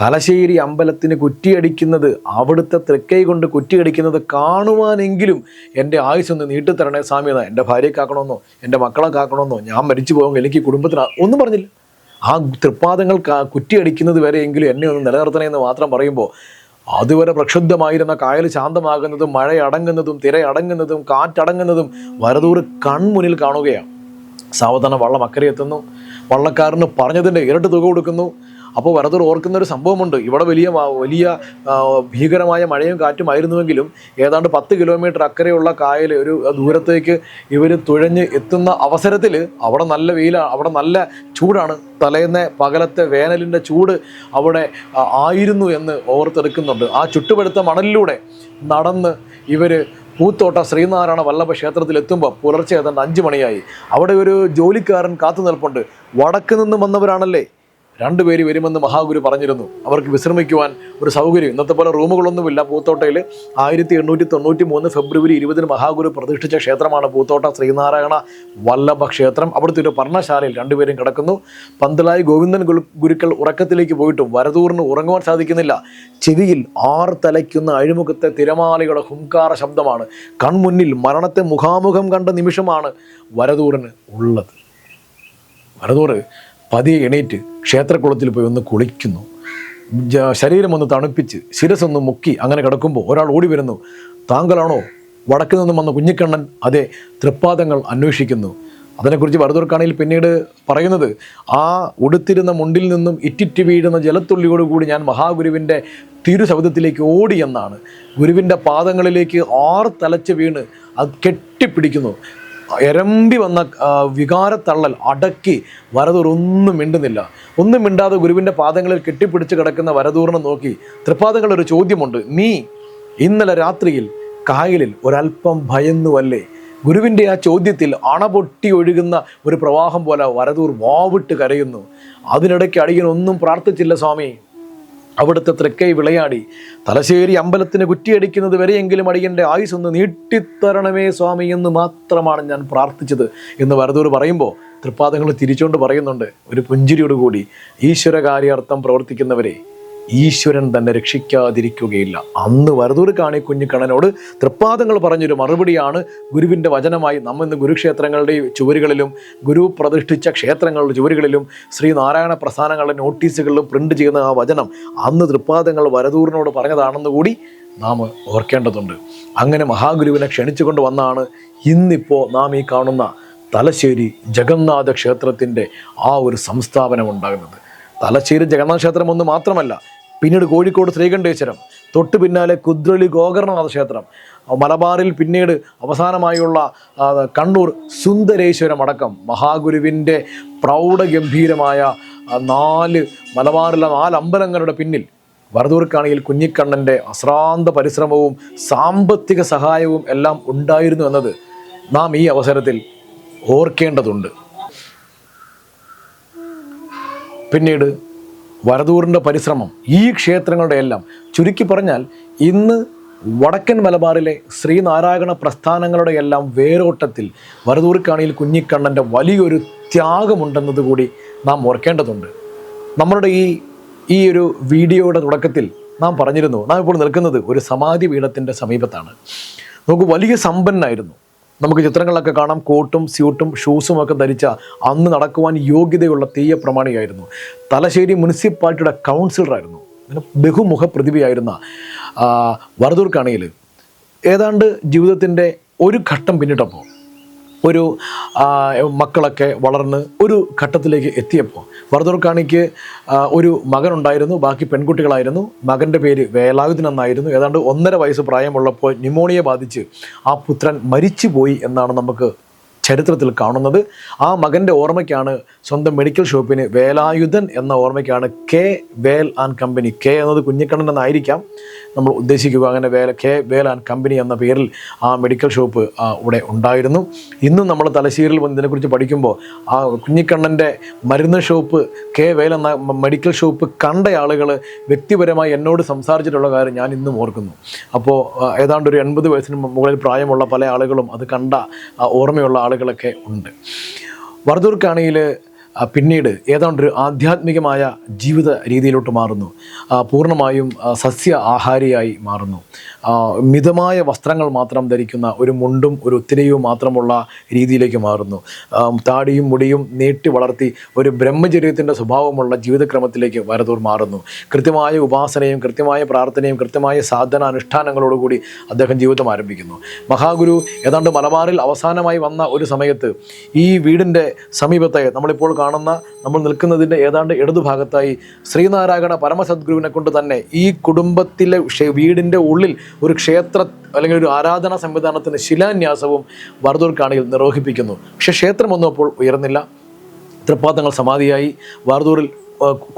തലശ്ശേരി അമ്പലത്തിന് കുറ്റിയടിക്കുന്നത്, അവിടുത്തെ തൃക്കൈ കൊണ്ട് കുറ്റിയടിക്കുന്നത് കാണുവാനെങ്കിലും എൻ്റെ ആയുസ്സൊന്ന് നീട്ടിത്തരണേ സ്വാമി എന്നാ. എൻ്റെ ഭാര്യയെ കാക്കണമെന്നോ എൻ്റെ മക്കളെ കാക്കണമെന്നോ ഞാൻ മരിച്ചു പോകുമെങ്കിൽ എനിക്ക് കുടുംബത്തിന് ഒന്നും പറഞ്ഞില്ല. ആ തൃപ്പാദങ്ങൾ കുറ്റിയടിക്കുന്നത് വരെയെങ്കിലും എന്നെ ഒന്ന് നിലനിർത്തണേ എന്ന് മാത്രം പറയുമ്പോൾ, അതുവരെ പ്രക്ഷുബ്ധമായിരുന്ന കായൽ ശാന്തമാകുന്നതും മഴ അടങ്ങുന്നതും തിര അടങ്ങുന്നതും കാറ്റടങ്ങുന്നതും വരദൂർ കൺമുന്നിൽ കാണുകയാണ്. സാവധാനം വള്ളം അക്കരെ എത്തുന്നു. വള്ളക്കാരന് പറഞ്ഞതിൻ്റെ ഇരട്ടി തുക കൊടുക്കുന്നു. അപ്പോൾ വരദൂർ ഓർക്കുന്നൊരു സംഭവമുണ്ട്. ഇവിടെ വലിയ ഭീകരമായ മഴയും കാറ്റുമായിരുന്നുവെങ്കിലും ഏതാണ്ട് 10 കിലോമീറ്റർ അക്കരെയുള്ള കായൽ ഒരു ദൂരത്തേക്ക് ഇവർ തുഴഞ്ഞ് എത്തുന്ന അവസരത്തിൽ അവിടെ നല്ല വെയിലാണ്, അവിടെ നല്ല ചൂടാണ്. തലേന്ന് പകലത്തെ വേനലിൻ്റെ ചൂട് അവിടെ ആയിരുന്നു എന്ന് ഓർത്തെടുക്കുന്നുണ്ട്. ആ ചുട്ടുപഴുത്ത മണലിലൂടെ നടന്ന് ഇവർ പൂത്തോട്ട ശ്രീനാരായണ വല്ലഭ ക്ഷേത്രത്തിൽ എത്തുമ്പോൾ പുലർച്ചെ ഏതാണ്ട് 5 മണിയായി. അവിടെ ഒരു ജോലിക്കാരൻ കാത്തു നിൽപ്പുണ്ട്. വടക്ക് നിന്ന് വന്നവരാണല്ലേ, 2 പേര് വരുമെന്ന് മഹാഗുരു പറഞ്ഞിരുന്നു. അവർക്ക് വിശ്രമിക്കുവാൻ ഒരു സൗകര്യം, ഇന്നത്തെ പോലെ റൂമുകളൊന്നുമില്ല. പൂത്തോട്ടയിൽ 1893 ഫെബ്രുവരി 20 മഹാഗുരു പ്രതിഷ്ഠിച്ച ക്ഷേത്രമാണ് പൂത്തോട്ട ശ്രീനാരായണ വല്ലഭ ക്ഷേത്രം. അവിടുത്തെ ഒരു പർണശാലയിൽ 2 പേരും കിടക്കുന്നു. പന്തലായി ഗോവിന്ദൻ ഗുരുക്കൾ ഉറക്കത്തിലേക്ക് പോയിട്ടും വരദൂറിന് ഉറങ്ങുവാൻ സാധിക്കുന്നില്ല. ചെവിയിൽ ആർത്തലയ്ക്കുന്ന അഴിമുഖത്തെ തിരമാലയുടെ ഹുങ്കാര ശബ്ദമാണ്. കൺമുന്നിൽ മരണത്തെ മുഖാമുഖം കണ്ട നിമിഷമാണ് വരദൂറിന് ഉള്ളത്. വരദൂർ പതിയെ എണീറ്റ് ക്ഷേത്രക്കുളത്തിൽ പോയി ഒന്ന് കുളിക്കുന്നു. ശരീരം ഒന്ന് തണുപ്പിച്ച് ശിരസൊന്ന് മുക്കി അങ്ങനെ കിടക്കുമ്പോൾ ഒരാൾ ഓടി വരുന്നു. താങ്കളാണോ വടക്ക് നിന്നും വന്ന കുഞ്ഞിക്കണ്ണൻ? അതെ. തൃപ്പാദങ്ങൾ അന്വേഷിക്കുന്നു. അതിനെക്കുറിച്ച് വരദൂർക്കാണെങ്കിൽ പിന്നീട് പറയുന്നത്, ആ ഉടുത്തിരുന്ന മുണ്ടിൽ നിന്നും ഇറ്റിറ്റ് വീഴുന്ന ജലത്തുള്ളിയോടുകൂടി ഞാൻ മഹാഗുരുവിൻ്റെ തിരുശബ്ദത്തിലേക്ക് ഓടി എന്നാണ്. ഗുരുവിൻ്റെ പാദങ്ങളിലേക്ക് ആർത്തലച്ച് വീണ് അത് കെട്ടിപ്പിടിക്കുന്നു. എരമ്പി വന്ന വികാരത്തള്ളൽ അടക്കി വരദൂർ ഒന്നും മിണ്ടുന്നില്ല. ഒന്നും മിണ്ടാതെ ഗുരുവിൻ്റെ പാദങ്ങളിൽ കെട്ടിപ്പിടിച്ച് കിടക്കുന്ന വരദൂറിനെ നോക്കി തൃപ്പാദങ്ങളൊരു ചോദ്യമുണ്ട്. നീ ഇന്നലെ രാത്രിയിൽ കായലിൽ ഒരല്പം ഭയന്നുവല്ലേ? ഗുരുവിൻ്റെ ആ ചോദ്യത്തിൽ അണപൊട്ടി ഒഴുകുന്ന ഒരു പ്രവാഹം പോലെ വരദൂർ വാവിട്ട് കരയുന്നു. അതിനിടയ്ക്ക് അടിയൻ ഒന്നും പ്രാർത്ഥിച്ചില്ല സ്വാമി. അവിടുത്തെ തൃക്കൈ വിളയാടി തലശ്ശേരി അമ്പലത്തിന് കുറ്റിയടിക്കുന്നത് വരെയെങ്കിലും അടിയൻ്റെ ആയുസ് ഒന്ന് നീട്ടിത്തരണമേ സ്വാമി എന്ന് മാത്രമാണ് ഞാൻ പ്രാർത്ഥിച്ചത് എന്ന് വരദൂർ പറയുമ്പോൾ തൃപ്പാദങ്ങൾ തിരിച്ചുകൊണ്ട് പറയുന്നുണ്ട് ഒരു പുഞ്ചിരിയോടുകൂടി, ഈശ്വരകാര്യാർത്ഥം പ്രവർത്തിക്കുന്നവരെ ഈശ്വരൻ തന്നെ രക്ഷിക്കാതിരിക്കുകയില്ല. അന്ന് വരദൂർ കാണി കുഞ്ഞിക്കണ്ണനോട് തൃപ്പാദങ്ങൾ പറഞ്ഞൊരു മറുപടിയാണ് ഗുരുവിൻ്റെ വചനമായി നമ്മ ഇന്ന് ഗുരുക്ഷേത്രങ്ങളുടെ ചുവരുകളിലും ഗുരു പ്രതിഷ്ഠിച്ച ക്ഷേത്രങ്ങളുടെ ചുവരുകളിലും ശ്രീനാരായണ പ്രസ്ഥാനങ്ങളുടെ നോട്ടീസുകളിലും പ്രിന്റ് ചെയ്യുന്ന ആ വചനം അന്ന് തൃപ്പാദങ്ങൾ വരദൂറിനോട് പറഞ്ഞതാണെന്ന് കൂടി നാം ഓർക്കേണ്ടതുണ്ട്. അങ്ങനെ മഹാഗുരുവിനെ ക്ഷണിച്ചുകൊണ്ട് വന്നാണ് ഇന്നിപ്പോൾ നാം ഈ കാണുന്ന തലശ്ശേരി ജഗന്നാഥ ക്ഷേത്രത്തിൻ്റെ ആ ഒരു സംസ്ഥാപനം ഉണ്ടാകുന്നത്. തലശ്ശേരി ജഗന്നാഥ ക്ഷേത്രം ഒന്ന് മാത്രമല്ല, പിന്നീട് കോഴിക്കോട് ശ്രീകണ്ഠേശ്വരം, തൊട്ട് പിന്നാലെ കുദ്രളി ഗോകർണനാഥ ക്ഷേത്രം, മലബാറിൽ പിന്നീട് അവസാനമായുള്ള കണ്ണൂർ സുന്ദരേശ്വരം അടക്കം മഹാഗുരുവിൻ്റെ പ്രൗഢഗംഭീരമായ 4 മലബാറിലെ 4 അമ്പലങ്ങളുടെ പിന്നിൽ വരദൂർക്കാണിയിൽ കുഞ്ഞിക്കണ്ണൻ്റെ അശ്രാന്ത പരിശ്രമവും സാമ്പത്തിക സഹായവും എല്ലാം ഉണ്ടായിരുന്നു എന്നത് നാം ഈ അവസരത്തിൽ ഓർക്കേണ്ടതുണ്ട്. പിന്നീട് വരദൂറിൻ്റെ പരിശ്രമം ഈ ക്ഷേത്രങ്ങളുടെ എല്ലാം ചുരുക്കി പറഞ്ഞാൽ ഇന്ന് വടക്കൻ മലബാറിലെ ശ്രീനാരായണ പ്രസ്ഥാനങ്ങളുടെ എല്ലാം വേരോട്ടത്തിൽ വരദൂർക്കാണിയിൽ കുഞ്ഞിക്കണ്ണൻ്റെ വലിയൊരു ത്യാഗമുണ്ടെന്നത് കൂടി നാം ഓർക്കേണ്ടതുണ്ട്. നമ്മളുടെ ഈ ഒരു വീഡിയോയുടെ തുടക്കത്തിൽ നാം പറഞ്ഞിരുന്നു, നാം ഇപ്പോൾ നിൽക്കുന്നത് ഒരു സമാധി പീഠത്തിൻ്റെ സമീപത്താണ്. നമുക്ക് വലിയ സമ്പന്നായിരുന്നു. നമുക്ക് ചിത്രങ്ങളിലൊക്കെ കാണാം, കോട്ടും സ്യൂട്ടും ഷൂസും ഒക്കെ ധരിച്ച അന്ന് നടക്കുവാൻ യോഗ്യതയുള്ള തീയ പ്രമാണിയായിരുന്നു. തലശ്ശേരി മുനിസിപ്പാലിറ്റിയുടെ കൗൺസിലറായിരുന്നു. അങ്ങനെ ബഹുമുഖ പ്രതിഭയായിരുന്ന വരദൂർക്കാണിയിൽ ഏതാണ്ട് ജീവിതത്തിൻ്റെ ഒരു ഘട്ടം പിന്നിട്ടപ്പോൾ ഒരു മക്കളൊക്കെ വളർന്ന് ഒരു ഘട്ടത്തിലേക്ക് എത്തിയപ്പോൾ വരദൂർക്കാണിക്ക് ഒരു മകനുണ്ടായിരുന്നു, ബാക്കി പെൺകുട്ടികളായിരുന്നു. മകൻ്റെ പേര് വേലായുധൻ എന്നായിരുന്നു. ഏതാണ്ട് 1.5 വയസ്സ് പ്രായമുള്ളപ്പോൾ ന്യൂമോണിയ ബാധിച്ച് ആ പുത്രൻ മരിച്ചുപോയി എന്നാണ് നമുക്ക് ചരിത്രത്തിൽ കാണുന്നത്. ആ മകൻ്റെ ഓർമ്മയ്ക്കാണ് സ്വന്തം മെഡിക്കൽ ഷോപ്പിന് വേലായുധൻ എന്ന ഓർമ്മയ്ക്കാണ് K Vel and company, K എന്നത് കുഞ്ഞിക്കണ്ണൻ എന്നായിരിക്കാം നമ്മൾ ഉദ്ദേശിക്കുക. അങ്ങനെ കെ വേൽ ആൻഡ് കമ്പനി എന്ന പേരിൽ ആ മെഡിക്കൽ ഷോപ്പ് ഇവിടെ ഉണ്ടായിരുന്നു. ഇന്നും നമ്മൾ തലശ്ശേരിയിൽ ഇതിനെക്കുറിച്ച് പഠിക്കുമ്പോൾ ആ കുഞ്ഞിക്കണ്ണൻ്റെ മരുന്ന് ഷോപ്പ്, കെ വേൽ എന്ന മെഡിക്കൽ ഷോപ്പ് കണ്ട ആളുകൾ വ്യക്തിപരമായി എന്നോട് സംസാരിച്ചിട്ടുള്ള കാര്യം ഞാൻ ഇന്നും ഓർക്കുന്നു. അപ്പോൾ ഏതാണ്ട് ഒരു 80 വയസ്സിന് മുകളിൽ പ്രായമുള്ള പല ആളുകളും അത് കണ്ട ഓർമ്മയുള്ള ആളുകളൊക്കെ ഉണ്ട്. വരദൂർക്കാണിയിൽ പിന്നീട് ഏതാണ്ടൊരു ആധ്യാത്മികമായ ജീവിത രീതിയിലോട്ട് മാറുന്നു. പൂർണ്ണമായും സസ്യ ആഹാരിയായി മാറുന്നു. മിതമായ വസ്ത്രങ്ങൾ മാത്രം ധരിക്കുന്ന, ഒരു മുണ്ടും ഒരു ഉത്തിരയും മാത്രമുള്ള രീതിയിലേക്ക് മാറുന്നു. താടിയും മുടിയും നീട്ടി വളർത്തി ഒരു ബ്രഹ്മചര്യത്തിൻ്റെ സ്വഭാവമുള്ള ജീവിതക്രമത്തിലേക്ക് വരദൂർ മാറുന്നു. കൃത്യമായ ഉപാസനയും കൃത്യമായ പ്രാർത്ഥനയും കൃത്യമായ സാധന അനുഷ്ഠാനങ്ങളോടുകൂടി അദ്ദേഹം ജീവിതം ആരംഭിക്കുന്നു. മഹാഗുരു ഏതാണ്ട് മലബാറിൽ അവസാനമായി വന്ന ഒരു സമയത്ത് ഈ വീടിൻ്റെ സമീപത്തെ നമ്മളിപ്പോൾ കാണുന്ന, നമ്മൾ നിൽക്കുന്നതിൻ്റെ ഏതാണ്ട് ഇടതുഭാഗത്തായി ശ്രീനാരായണ പരമസദ്ഗുരുവിനെ കൊണ്ട് തന്നെ ഈ കുടുംബത്തിലെ വീടിൻ്റെ ഉള്ളിൽ ഒരു ക്ഷേത്ര അല്ലെങ്കിൽ ഒരു ആരാധനാ സംവിധാനത്തിന് ശിലാന്യാസവും വരദൂർക്കാണിയിൽ നിർവഹിപ്പിക്കുന്നു. പക്ഷേ ക്ഷേത്രമൊന്നും അപ്പോൾ ഉയർന്നില്ല. തൃപ്പാദങ്ങൾ സമാധിയായി. വരദൂറിൽ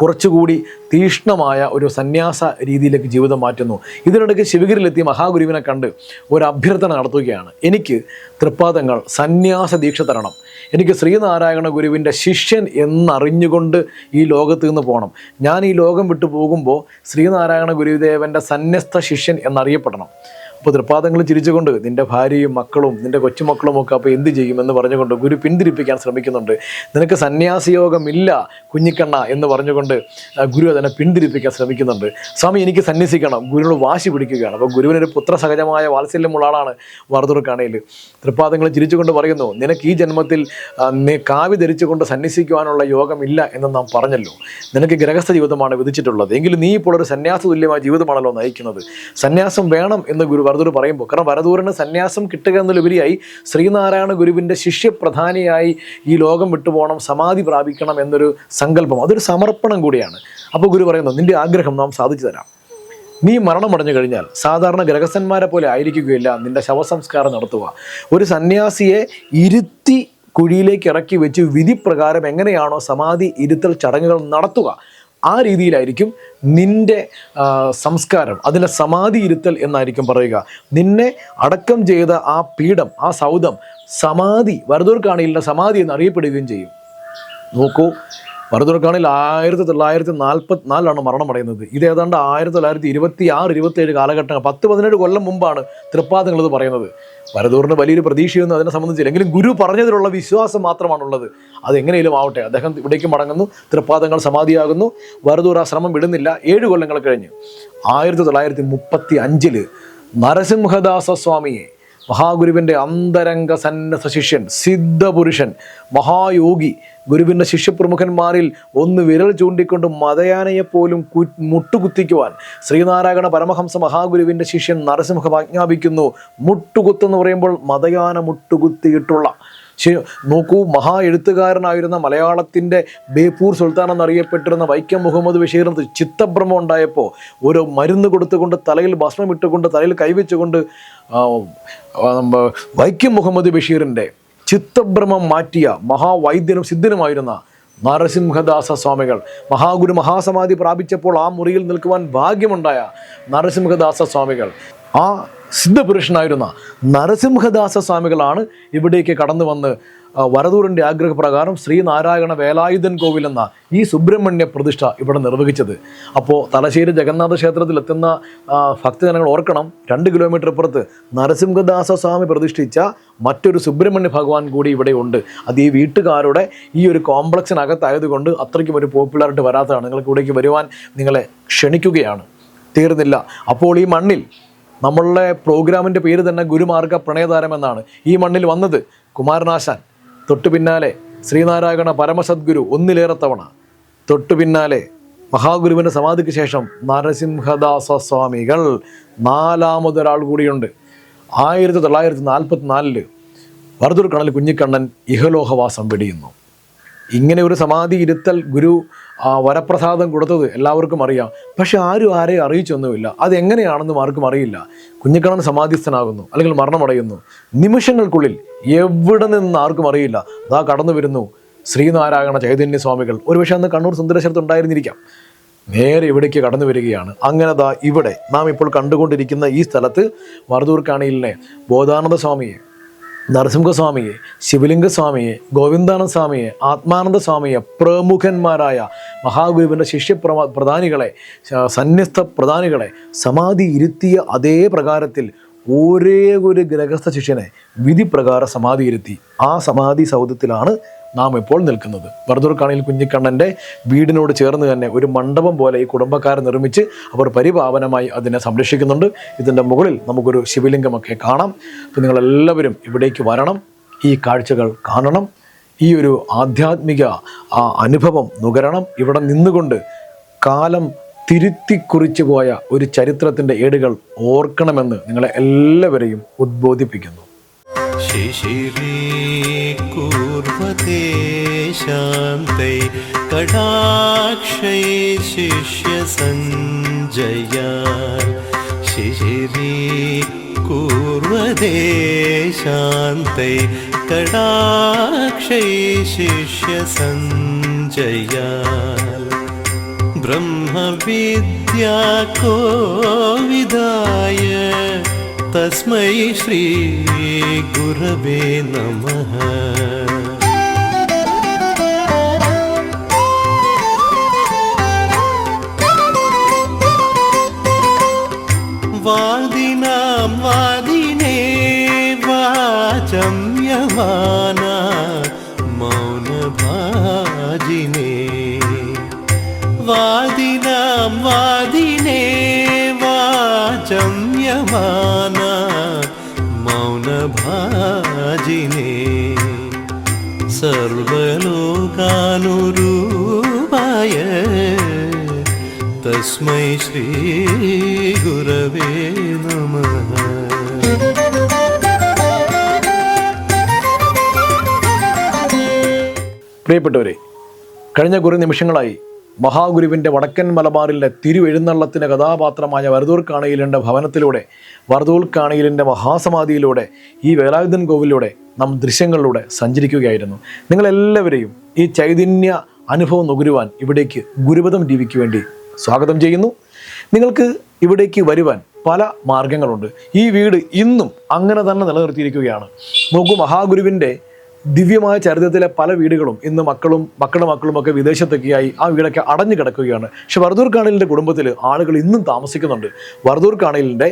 കുറച്ചുകൂടി തീഷ്ണമായ ഒരു സന്യാസ രീതിയിലേക്ക് ജീവിതം മാറ്റുന്നു. ഇതിനിടയ്ക്ക് ശിവഗിരിയിലെത്തിയ മഹാഗുരുവിനെ കണ്ട് ഒരു അഭ്യർത്ഥന നടത്തുകയാണ്. എനിക്ക് തൃപ്പാദങ്ങൾ സന്യാസ ദീക്ഷ തരണം. എനിക്ക് ശ്രീനാരായണ ഗുരുവിൻ്റെ ശിഷ്യൻ എന്നറിഞ്ഞുകൊണ്ട് ഈ ലോകത്ത് നിന്ന് പോകണം. ഞാൻ ഈ ലോകം വിട്ടു പോകുമ്പോൾ ശ്രീനാരായണ ഗുരുദേവൻ്റെ സന്യസ്ത ശിഷ്യൻ എന്നറിയപ്പെടണം. അപ്പോൾ തൃപ്പാദങ്ങൾ ചിരിച്ചുകൊണ്ട് നിൻ്റെ ഭാര്യയും മക്കളും നിൻ്റെ കൊച്ചുമക്കളും ഒക്കെ അപ്പോൾ എന്ത് ചെയ്യുമെന്ന് പറഞ്ഞുകൊണ്ട് ഗുരു പിന്തിരിപ്പിക്കാൻ ശ്രമിക്കുന്നുണ്ട്. നിനക്ക് സന്യാസയോഗമില്ല കുഞ്ഞിക്കണ്ണ എന്ന് പറഞ്ഞുകൊണ്ട് ഗുരു അതിനെ പിന്തിരിപ്പിക്കാൻ ശ്രമിക്കുന്നുണ്ട്. സ്വാമി എനിക്ക് സന്യസിക്കണം, ഗുരുവിനോട് വാശി പിടിക്കുകയാണ്. അപ്പോൾ ഗുരുവിനൊരു പുത്രസഹജമായ വാത്സല്യമുള്ള ആളാണ് വരദൂർക്കാണിയിൽ. തൃപ്പാദങ്ങൾ ചിരിച്ചുകൊണ്ട് പറയുന്നു, നിനക്ക് ഈ ജന്മത്തിൽ കാവ്യ ധരിച്ചുകൊണ്ട് സന്യസിക്കുവാനുള്ള യോഗമില്ല എന്ന് നാം പറഞ്ഞല്ലോ. നിനക്ക് ഗൃഹസ്ഥ ജീവിതമാണ് വിധിച്ചിട്ടുള്ളത്. എങ്കിലും നീ ഇപ്പോൾ ഒരു സന്യാസ തുല്യമായ ജീവിതമാണല്ലോ നയിക്കുന്നത്. സന്യാസം വേണം എന്ന് ഗുരു വരദൂർ പറയുമ്പോൾ, കാരണം വരദൂറിന് സന്യാസം കിട്ടുക എന്നതിലുപരിയായി ശ്രീനാരായണ ഗുരുവിൻ്റെ ശിഷ്യപ്രധാനിയായി ഈ ലോകം വിട്ടുപോകണം, സമാധി പ്രാപിക്കണം എന്നൊരു സങ്കല്പം, അതൊരു സമർപ്പണം കൂടിയാണ്. അപ്പോൾ ഗുരു പറയുന്നു, നിൻ്റെ ആഗ്രഹം നാം സാധിച്ചു തരാം. നീ മരണമടഞ്ഞു കഴിഞ്ഞാൽ സാധാരണ ഗ്രഹസ്ഥന്മാരെ പോലെ ആയിരിക്കുകയില്ല, നിൻ്റെ ശവസംസ്കാരം നടത്തുക. ഒരു സന്യാസിയെ ഇരുത്തി കുഴിയിലേക്ക് ഇറക്കി വെച്ച് വിധിപ്രകാരം എങ്ങനെയാണോ സമാധി ഇരുത്തൽ ചടങ്ങുകൾ നടത്തുക, ആ രീതിയിലായിരിക്കും നിൻ്റെ സംസ്കാരം. അതിനെ സമാധി ഇരുത്തൽ എന്നായിരിക്കും പറയുക. നിന്നെ അടക്കം ചെയ്ത ആ പീഠം, ആ സൗധം സമാധി, വരദൂർക്കാണിയിലെ സമാധി എന്നറിയപ്പെടുകയും ചെയ്യും. നോക്കൂ, വരദൂർക്കാണിയിൽ 1944 മരണമടയുന്നത്. ഇത് ഏതാണ്ട് 1926-27 കാലഘട്ടങ്ങൾ, 10-17 കൊല്ലം മുമ്പാണ് തൃപ്പാദങ്ങൾ ഇത് പറയുന്നത്. വരദൂറിന് വലിയൊരു പ്രതീക്ഷയൊന്നും അതിനെ സംബന്ധിച്ചില്ല. എങ്കിലും ഗുരു പറഞ്ഞതിലുള്ള വിശ്വാസം മാത്രമാണുള്ളത്. അതെങ്ങനെയും ആവട്ടെ, അദ്ദേഹം ഇവിടേക്ക് മടങ്ങുന്നു. തൃപ്പാദങ്ങൾ സമാധിയാകുന്നു. വരദൂർ ആ ശ്രമം വിടുന്നില്ല. 7 കൊല്ലങ്ങൾ കഴിഞ്ഞ് 1935 നരസിംഹദാസ സ്വാമിയെ, മഹാഗുരുവിൻ്റെ അന്തരംഗ സന്നദ്ധ ശിഷ്യൻ, സിദ്ധപുരുഷൻ, മഹായോഗി, ഗുരുവിൻ്റെ ശിഷ്യപ്രമുഖന്മാരിൽ ഒന്ന് വിരൽ ചൂണ്ടിക്കൊണ്ട് മതയാനയെപ്പോലും മുട്ടുകുത്തിക്കുവാൻ ശ്രീനാരായണ പരമഹംസ മഹാഗുരുവിൻ്റെ ശിഷ്യൻ നരസിംഹം ആജ്ഞാപിക്കുന്നു. മുട്ടുകുത്തെന്ന് പറയുമ്പോൾ മതയാന മുട്ടുകുത്തിയിട്ടുള്ള നോക്കൂ, മഹാ എഴുത്തുകാരനായിരുന്ന മലയാളത്തിൻ്റെ ബേപ്പൂർ സുൽത്താൻ എന്നറിയപ്പെട്ടിരുന്ന വൈക്കം മുഹമ്മദ് ബഷീറിന് ചിത്തഭ്രമം ഉണ്ടായപ്പോൾ ഒരു മരുന്ന് കൊടുത്തുകൊണ്ട് തലയിൽ ഭസ്മം ഇട്ടുകൊണ്ട് തലയിൽ കൈവച്ചുകൊണ്ട് വൈക്കം മുഹമ്മദ് ബഷീറിൻ്റെ ചിത്തഭ്രമം മാറ്റിയ മഹാവൈദ്യനും സിദ്ധനുമായിരുന്ന നരസിംഹദാസ സ്വാമികൾ, മഹാഗുരു മഹാസമാധി പ്രാപിച്ചപ്പോൾ ആ മുറിയിൽ നിൽക്കുവാൻ ഭാഗ്യമുണ്ടായ നരസിംഹദാസ സ്വാമികൾ, ആ സിദ്ധപുരുഷനായിരുന്ന നരസിംഹദാസ സ്വാമികളാണ് ഇവിടേക്ക് കടന്നു വന്ന് വരദൂരിൻ്റെ ആഗ്രഹപ്രകാരം ശ്രീനാരായണ വേലായുധൻ കോവിൽ എന്ന ഈ സുബ്രഹ്മണ്യ പ്രതിഷ്ഠ ഇവിടെ നിർവഹിച്ചത്. അപ്പോൾ തലശ്ശേരി ജഗന്നാഥ ക്ഷേത്രത്തിലെത്തുന്ന ഭക്തജനങ്ങൾ ഓർക്കണം, 2 കിലോമീറ്റർ അപ്പുറത്ത് നരസിംഹദാസ സ്വാമി പ്രതിഷ്ഠിച്ച മറ്റൊരു സുബ്രഹ്മണ്യ ഭഗവാൻ കൂടി ഇവിടെ ഉണ്ട്. അത് ഈ വീട്ടുകാരുടെ ഈ ഒരു കോംപ്ലക്സിനകത്തായതുകൊണ്ട് അത്രയ്ക്കും ഒരു പോപ്പുലാരിറ്റി വരാത്തതാണ്. നിങ്ങൾക്ക് ഇവിടേക്ക് വരുവാൻ നിങ്ങളെ ക്ഷണിക്കുകയാണ്. തീർന്നില്ല. അപ്പോൾ ഈ മണ്ണിൽ നമ്മളുടെ പ്രോഗ്രാമിൻ്റെ പേര് തന്നെ ഗുരുമാർഗ പ്രണയതാരം എന്നാണ്. ഈ മണ്ണിൽ വന്നത് കുമാരനാശാൻ, തൊട്ടു പിന്നാലെ ശ്രീനാരായണ പരമസദ്ഗുരു ഒന്നിലേറെ തവണ, തൊട്ടു പിന്നാലെ മഹാഗുരുവിൻ്റെ സമാധിക്ക് ശേഷം നരസിംഹദാസ സ്വാമികൾ, 4മതൊരാൾ കൂടിയുണ്ട്. 1944 വരദൂർ കണൽ കുഞ്ഞിക്കണ്ണൻ ഇഹലോഹവാസം വെടിയുന്നു. ഇങ്ങനെ ഒരു സമാധി ഇരുത്തൽ ഗുരു വരപ്രസാദം കൊടുത്തത് എല്ലാവർക്കും അറിയാം. പക്ഷെ ആരും ആരെയും അറിയിച്ചൊന്നുമില്ല. അതെങ്ങനെയാണെന്നും ആർക്കും അറിയില്ല. കുഞ്ഞിക്കണ്ണൻ സമാധിസ്ഥനാകുന്നു, അല്ലെങ്കിൽ മരണമടയുന്നു. നിമിഷങ്ങൾക്കുള്ളിൽ എവിടെ നിന്ന് ആർക്കും അറിയില്ല. അതാ കടന്നു വരുന്നു ശ്രീനാരായണ ചൈതന്യ സ്വാമികൾ. ഒരുപക്ഷെ അന്ന് കണ്ണൂർ സുന്ദരേശ്വരത്ത് ഉണ്ടായിരുന്നിരിക്കാം. നേരെ ഇവിടേക്ക് കടന്നു വരികയാണ്. അങ്ങനെ ദാ ഇവിടെ നാം ഇപ്പോൾ കണ്ടുകൊണ്ടിരിക്കുന്ന ഈ സ്ഥലത്ത് വരദൂർ കാണിയിലിനെ ബോധാനന്ദ സ്വാമിയെ, നരസിംഹസ്വാമിയെ, ശിവലിംഗസ്വാമിയെ, ഗോവിന്ദാനന്ദ സ്വാമിയെ, ആത്മാനന്ദ സ്വാമിയെ, പ്രമുഖന്മാരായ മഹാഗുരുവിൻ്റെ പ്രധാനികളെ, സന്യസ്ത പ്രധാനികളെ സമാധി ഇരുത്തിയ അതേ പ്രകാരത്തിൽ ഒരേ ഒരു ഗൃഹസ്ഥ ശിഷ്യനെ വിധി പ്രകാരം സമാധി ഇരുത്തി. ആ സമാധി സൗധത്തിലാണ് നാം ഇപ്പോൾ നിൽക്കുന്നത്. വരദൂർ കാണിയിൽ കുഞ്ഞിക്കണ്ണൻ്റെ വീടിനോട് ചേർന്ന് തന്നെ ഒരു മണ്ഡപം പോലെ ഈ കുടുംബക്കാർ നിർമ്മിച്ച് അവർ പരിപാവനമായി അതിനെ സംരക്ഷിക്കുന്നുണ്ട്. ഇതിൻ്റെ മുകളിൽ നമുക്കൊരു ശിവലിംഗമൊക്കെ കാണാം. അപ്പോൾ നിങ്ങളെല്ലാവരും ഇവിടേക്ക് വരണം, ഈ കാഴ്ചകൾ കാണണം, ഈ ഒരു ആധ്യാത്മിക അനുഭവം നുകരണം. ഇവിടെ നിന്നുകൊണ്ട് കാലം തിരുത്തിക്കുറിച്ചു പോയ ഒരു ചരിത്രത്തിൻ്റെ ഏടുകൾ ഓർക്കണമെന്ന് നിങ്ങളെ എല്ലാവരെയും ഉദ്ബോധിപ്പിക്കുന്നു. शिशिरीकुर्वते शान्तै कटाक्षै शिष्यसञ्जयान् शिशिरीकुर्वते शान्तै कटाक्षै शिष्यसञ्जयान् ब्रह्मविद्या कोविदाय तस्मै श्री गुरवे नमः. वादिनां वादिने वाचं यमाना मौनभाजिने वादिनां वादिने वाचं यमाना मौनभाजिने सर्वलोकानुरूपाय तस्मै श्री गुरवे नमः. പ്രിയപ്പെട്ടവരെ, കഴിഞ്ഞ കുറേ നിമിഷങ്ങളായി മഹാഗുരുവിൻ്റെ വടക്കൻ മലബാറിലെ തിരുവെഴുന്നള്ളത്തിന് കഥാപാത്രമായ വരദൂർ കാണിയിലിൻ്റെ ഭവനത്തിലൂടെ, വരദൂർ കാണിയിലിൻ്റെ മഹാസമാധിയിലൂടെ, ഈ വേലായുധൻ കോവിലൂടെ നാം ദൃശ്യങ്ങളിലൂടെ സഞ്ചരിക്കുകയായിരുന്നു. നിങ്ങളെല്ലാവരെയും ഈ ചൈതന്യ അനുഭവം നുകരുവാൻ ഇവിടേക്ക് ഗുരുപദം ടിവിക്ക് വേണ്ടി സ്വാഗതം ചെയ്യുന്നു. നിങ്ങൾക്ക് ഇവിടേക്ക് വരുവാൻ പല മാർഗങ്ങളുണ്ട്. ഈ വീട് ഇന്നും അങ്ങനെ തന്നെ നിലനിർത്തിയിരിക്കുകയാണ്. നോക്കൂ, മഹാഗുരുവിൻ്റെ ദിവ്യമായ ചരിത്രത്തിലെ പല വീടുകളും ഇന്ന് മക്കളുടെ മക്കളുമൊക്കെ വിദേശത്തൊക്കെയായി ആ വീടൊക്കെ അടഞ്ഞു കിടക്കുകയാണ്. പക്ഷെ വരദൂർ കാണിലിൻ്റെ കുടുംബത്തിൽ ആളുകൾ ഇന്നും താമസിക്കുന്നുണ്ട്. വരദൂർ കാണിലിൻ്റെ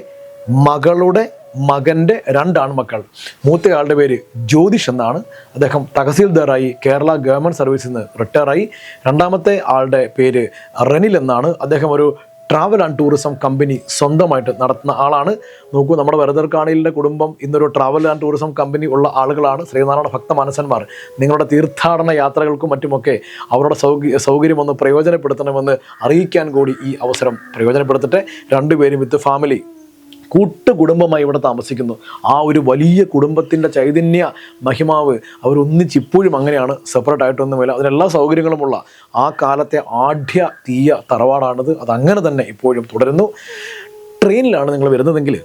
മകളുടെ മകൻ്റെ 2 ആൺമക്കൾ. മൂത്തയാളുടെ പേര് ജ്യോതിഷ് എന്നാണ്. അദ്ദേഹം തഹസീൽദാറായി കേരള ഗവൺമെൻറ് സർവീസിൽ നിന്ന് റിട്ടയറായി. രണ്ടാമത്തെ ആളുടെ പേര് റെനിൽ എന്നാണ്. അദ്ദേഹം ഒരു ട്രാവൽ ആൻഡ് ടൂറിസം കമ്പനി സ്വന്തമായിട്ട് നടത്തുന്ന ആളാണ്. നോക്കൂ, നമ്മുടെ വരദൂർ കാണിലിൻ്റെ കുടുംബം ഇന്നൊരു ട്രാവൽ ആൻഡ് ടൂറിസം കമ്പനി ഉള്ള ആളുകളാണ്. ശ്രീനാരായണ ഭക്ത മനസ്സന്മാർ നിങ്ങളുടെ തീർത്ഥാടന യാത്രകൾക്കും മറ്റുമൊക്കെ അവരുടെ സൗകര്യം ഒന്ന് പ്രയോജനപ്പെടുത്തണമെന്ന് അറിയിക്കാൻ കൂടി ഈ അവസരം പ്രയോജനപ്പെടുത്തട്ടെ. 2 പേരും വിത്ത് ഫാമിലി കൂട്ടുകുടുംബമായി ഇവിടെ താമസിക്കുന്നു. ആ ഒരു വലിയ കുടുംബത്തിൻ്റെ ചൈതന്യ മഹിമാവ് അവരൊന്നിച്ച് ഇപ്പോഴും അങ്ങനെയാണ്, സെപ്പറേറ്റ് ആയിട്ടൊന്നുമില്ല. അതിനെല്ലാ സൗകര്യങ്ങളുമുള്ള ആ കാലത്തെ ആഢ്യ തീയ തറവാടാണിത്. അതങ്ങനെ തന്നെ ഇപ്പോഴും തുടരുന്നു. ട്രെയിനിലാണ് നിങ്ങൾ വരുന്നതെങ്കിൽ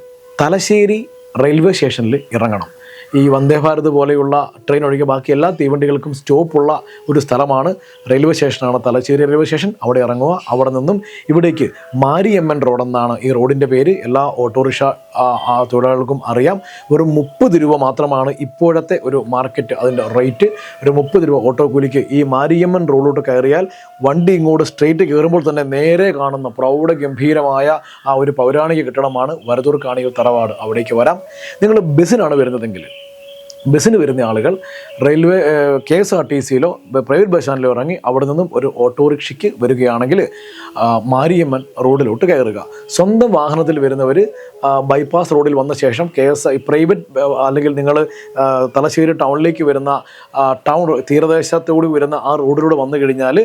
തലശ്ശേരി റെയിൽവേ സ്റ്റേഷനിൽ ഇറങ്ങണം. ഈ വന്ദേ ഭാരത് പോലെയുള്ള ട്രെയിൻ ഒഴികെ ബാക്കി എല്ലാ തീവണ്ടികൾക്കും സ്റ്റോപ്പുള്ള ഒരു സ്ഥലമാണ്, റെയിൽവേ സ്റ്റേഷനാണ് തലശ്ശേരി റെയിൽവേ സ്റ്റേഷൻ. അവിടെ ഇറങ്ങുക. അവിടെ നിന്നും ഇവിടേക്ക് മാരിയമ്മൻ റോഡെന്നാണ് ഈ റോഡിൻ്റെ പേര്. എല്ലാ ഓട്ടോറിക്ഷ തൊഴിലാളികൾക്കും അറിയാം. വെറും 30 രൂപ മാത്രമാണ് ഇപ്പോഴത്തെ ഒരു മാർക്കറ്റ് അതിൻ്റെ റേറ്റ്. ഒരു 30 രൂപ ഓട്ടോ കൂലിക്ക് ഈ മാരിയമ്മൻ റോഡിലോട്ട് കയറിയാൽ വണ്ടി ഇങ്ങോട്ട് സ്ട്രെയിറ്റ് കയറുമ്പോൾ തന്നെ നേരെ കാണുന്ന പ്രൗഢഗംഭീരമായ ആ ഒരു പൗരാണിക കെട്ടിടമാണ് വരദൂർ കാണികൾ തറവാട്. അവിടേക്ക് വരാം. നിങ്ങൾ ബസ്സിനാണ് വരുന്നതെങ്കിൽ, ബസ്സിന് വരുന്ന ആളുകൾ റെയിൽവേ KSRTCയിലോ പ്രൈവറ്റ് ബസ് സ്റ്റാൻഡിലോ ഇറങ്ങി അവിടെ നിന്നും ഒരു ഓട്ടോറിക്ഷയ്ക്ക് വരികയാണെങ്കിൽ മാരിയമ്മൻ റോഡിലോട്ട് കയറുക. സ്വന്തം വാഹനത്തിൽ വരുന്നവർ ബൈപ്പാസ് റോഡിൽ വന്ന ശേഷം പ്രൈവറ്റ് അല്ലെങ്കിൽ നിങ്ങൾ തലശ്ശേരി ടൗണിലേക്ക് വരുന്ന ടൗൺ തീരദേശത്തോട് വരുന്ന ആ റോഡിലൂടെ വന്നു കഴിഞ്ഞാൽ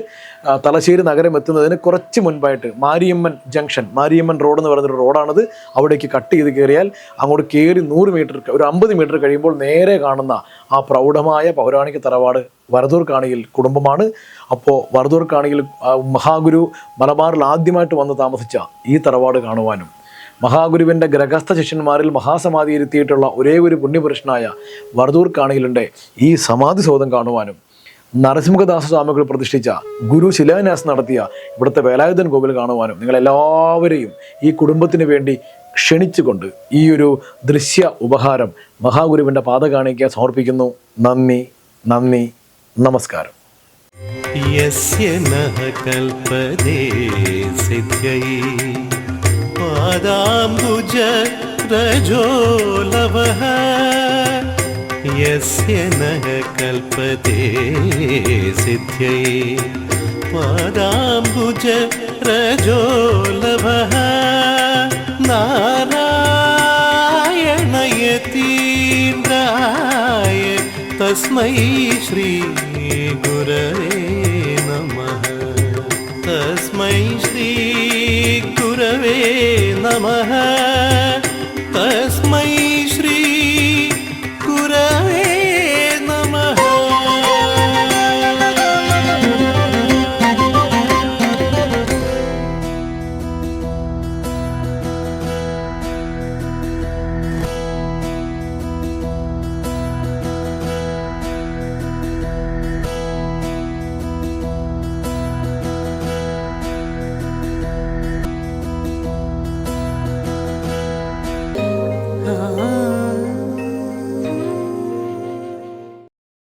തലശ്ശേരി നഗരം എത്തുന്നതിന് കുറച്ച് മുൻപായിട്ട് മാരിയമ്മൻ ജംഗ്ഷൻ, മാരിയമ്മൻ റോഡ് എന്ന് പറയുന്നൊരു റോഡാണിത്. അവിടേക്ക് കട്ട് ചെയ്ത് കയറിയാൽ അങ്ങോട്ട് കയറി 100 മീറ്റർ, ഒരു 50 മീറ്റർ കഴിയുമ്പോൾ നേരെ കാണുന്ന ആ പ്രൗഢമായ പൗരാണിക തറവാട് വരദൂർ കാണിയിൽ കുടുംബമാണ്. അപ്പോൾ വരദൂർ കാണിയിൽ മഹാഗുരു മലബാറിൽ ആദ്യമായിട്ട് വന്ന് താമസിച്ച ഈ തറവാട് കാണുവാനും മഹാഗുരുവിൻ്റെ ഗ്രഹസ്ഥ ശിഷ്യന്മാരിൽ മഹാസമാധി ഇരുത്തിയിട്ടുള്ള ഒരേ ഒരു പുണ്യപുരുഷനായ വരദൂർ കാണിയിലിൻ്റെ ഈ സമാധി സൗധം കാണുവാനും നരസിംഹദാസ സ്വാമികൾ പ്രതിഷ്ഠിച്ച ഗുരു ശിലാന്യാസം നടത്തിയ ഇവിടുത്തെ വേലായുധൻ കോവിൽ കാണുവാനും നിങ്ങളെല്ലാവരെയും ഈ കുടുംബത്തിന് വേണ്ടി ക്ഷണിച്ചുകൊണ്ട് ഈ ഒരു ദൃശ്യ ഉപഹാരം മഹാഗുരുവിൻ്റെ പാദകാണിക്കാൻ സമർപ്പിക്കുന്നു. നന്ദി, നന്ദി, നമസ്കാരം. യസ്യ നഃ കൽപതേ സിദ്ധ്യൈ പാദാംബുജ രജോലവഃ യസ്യ നഃ കൽപതേ സിദ്ധ്യൈ പാദാംബുജ രജോലവഃ നാരായണയതീന്ദ്രായ തസ്മൈ ശ്രീ ഗുരവേ നമഃ. തസ്മൈ ശ്രീ ഗുരവേ നമഃ.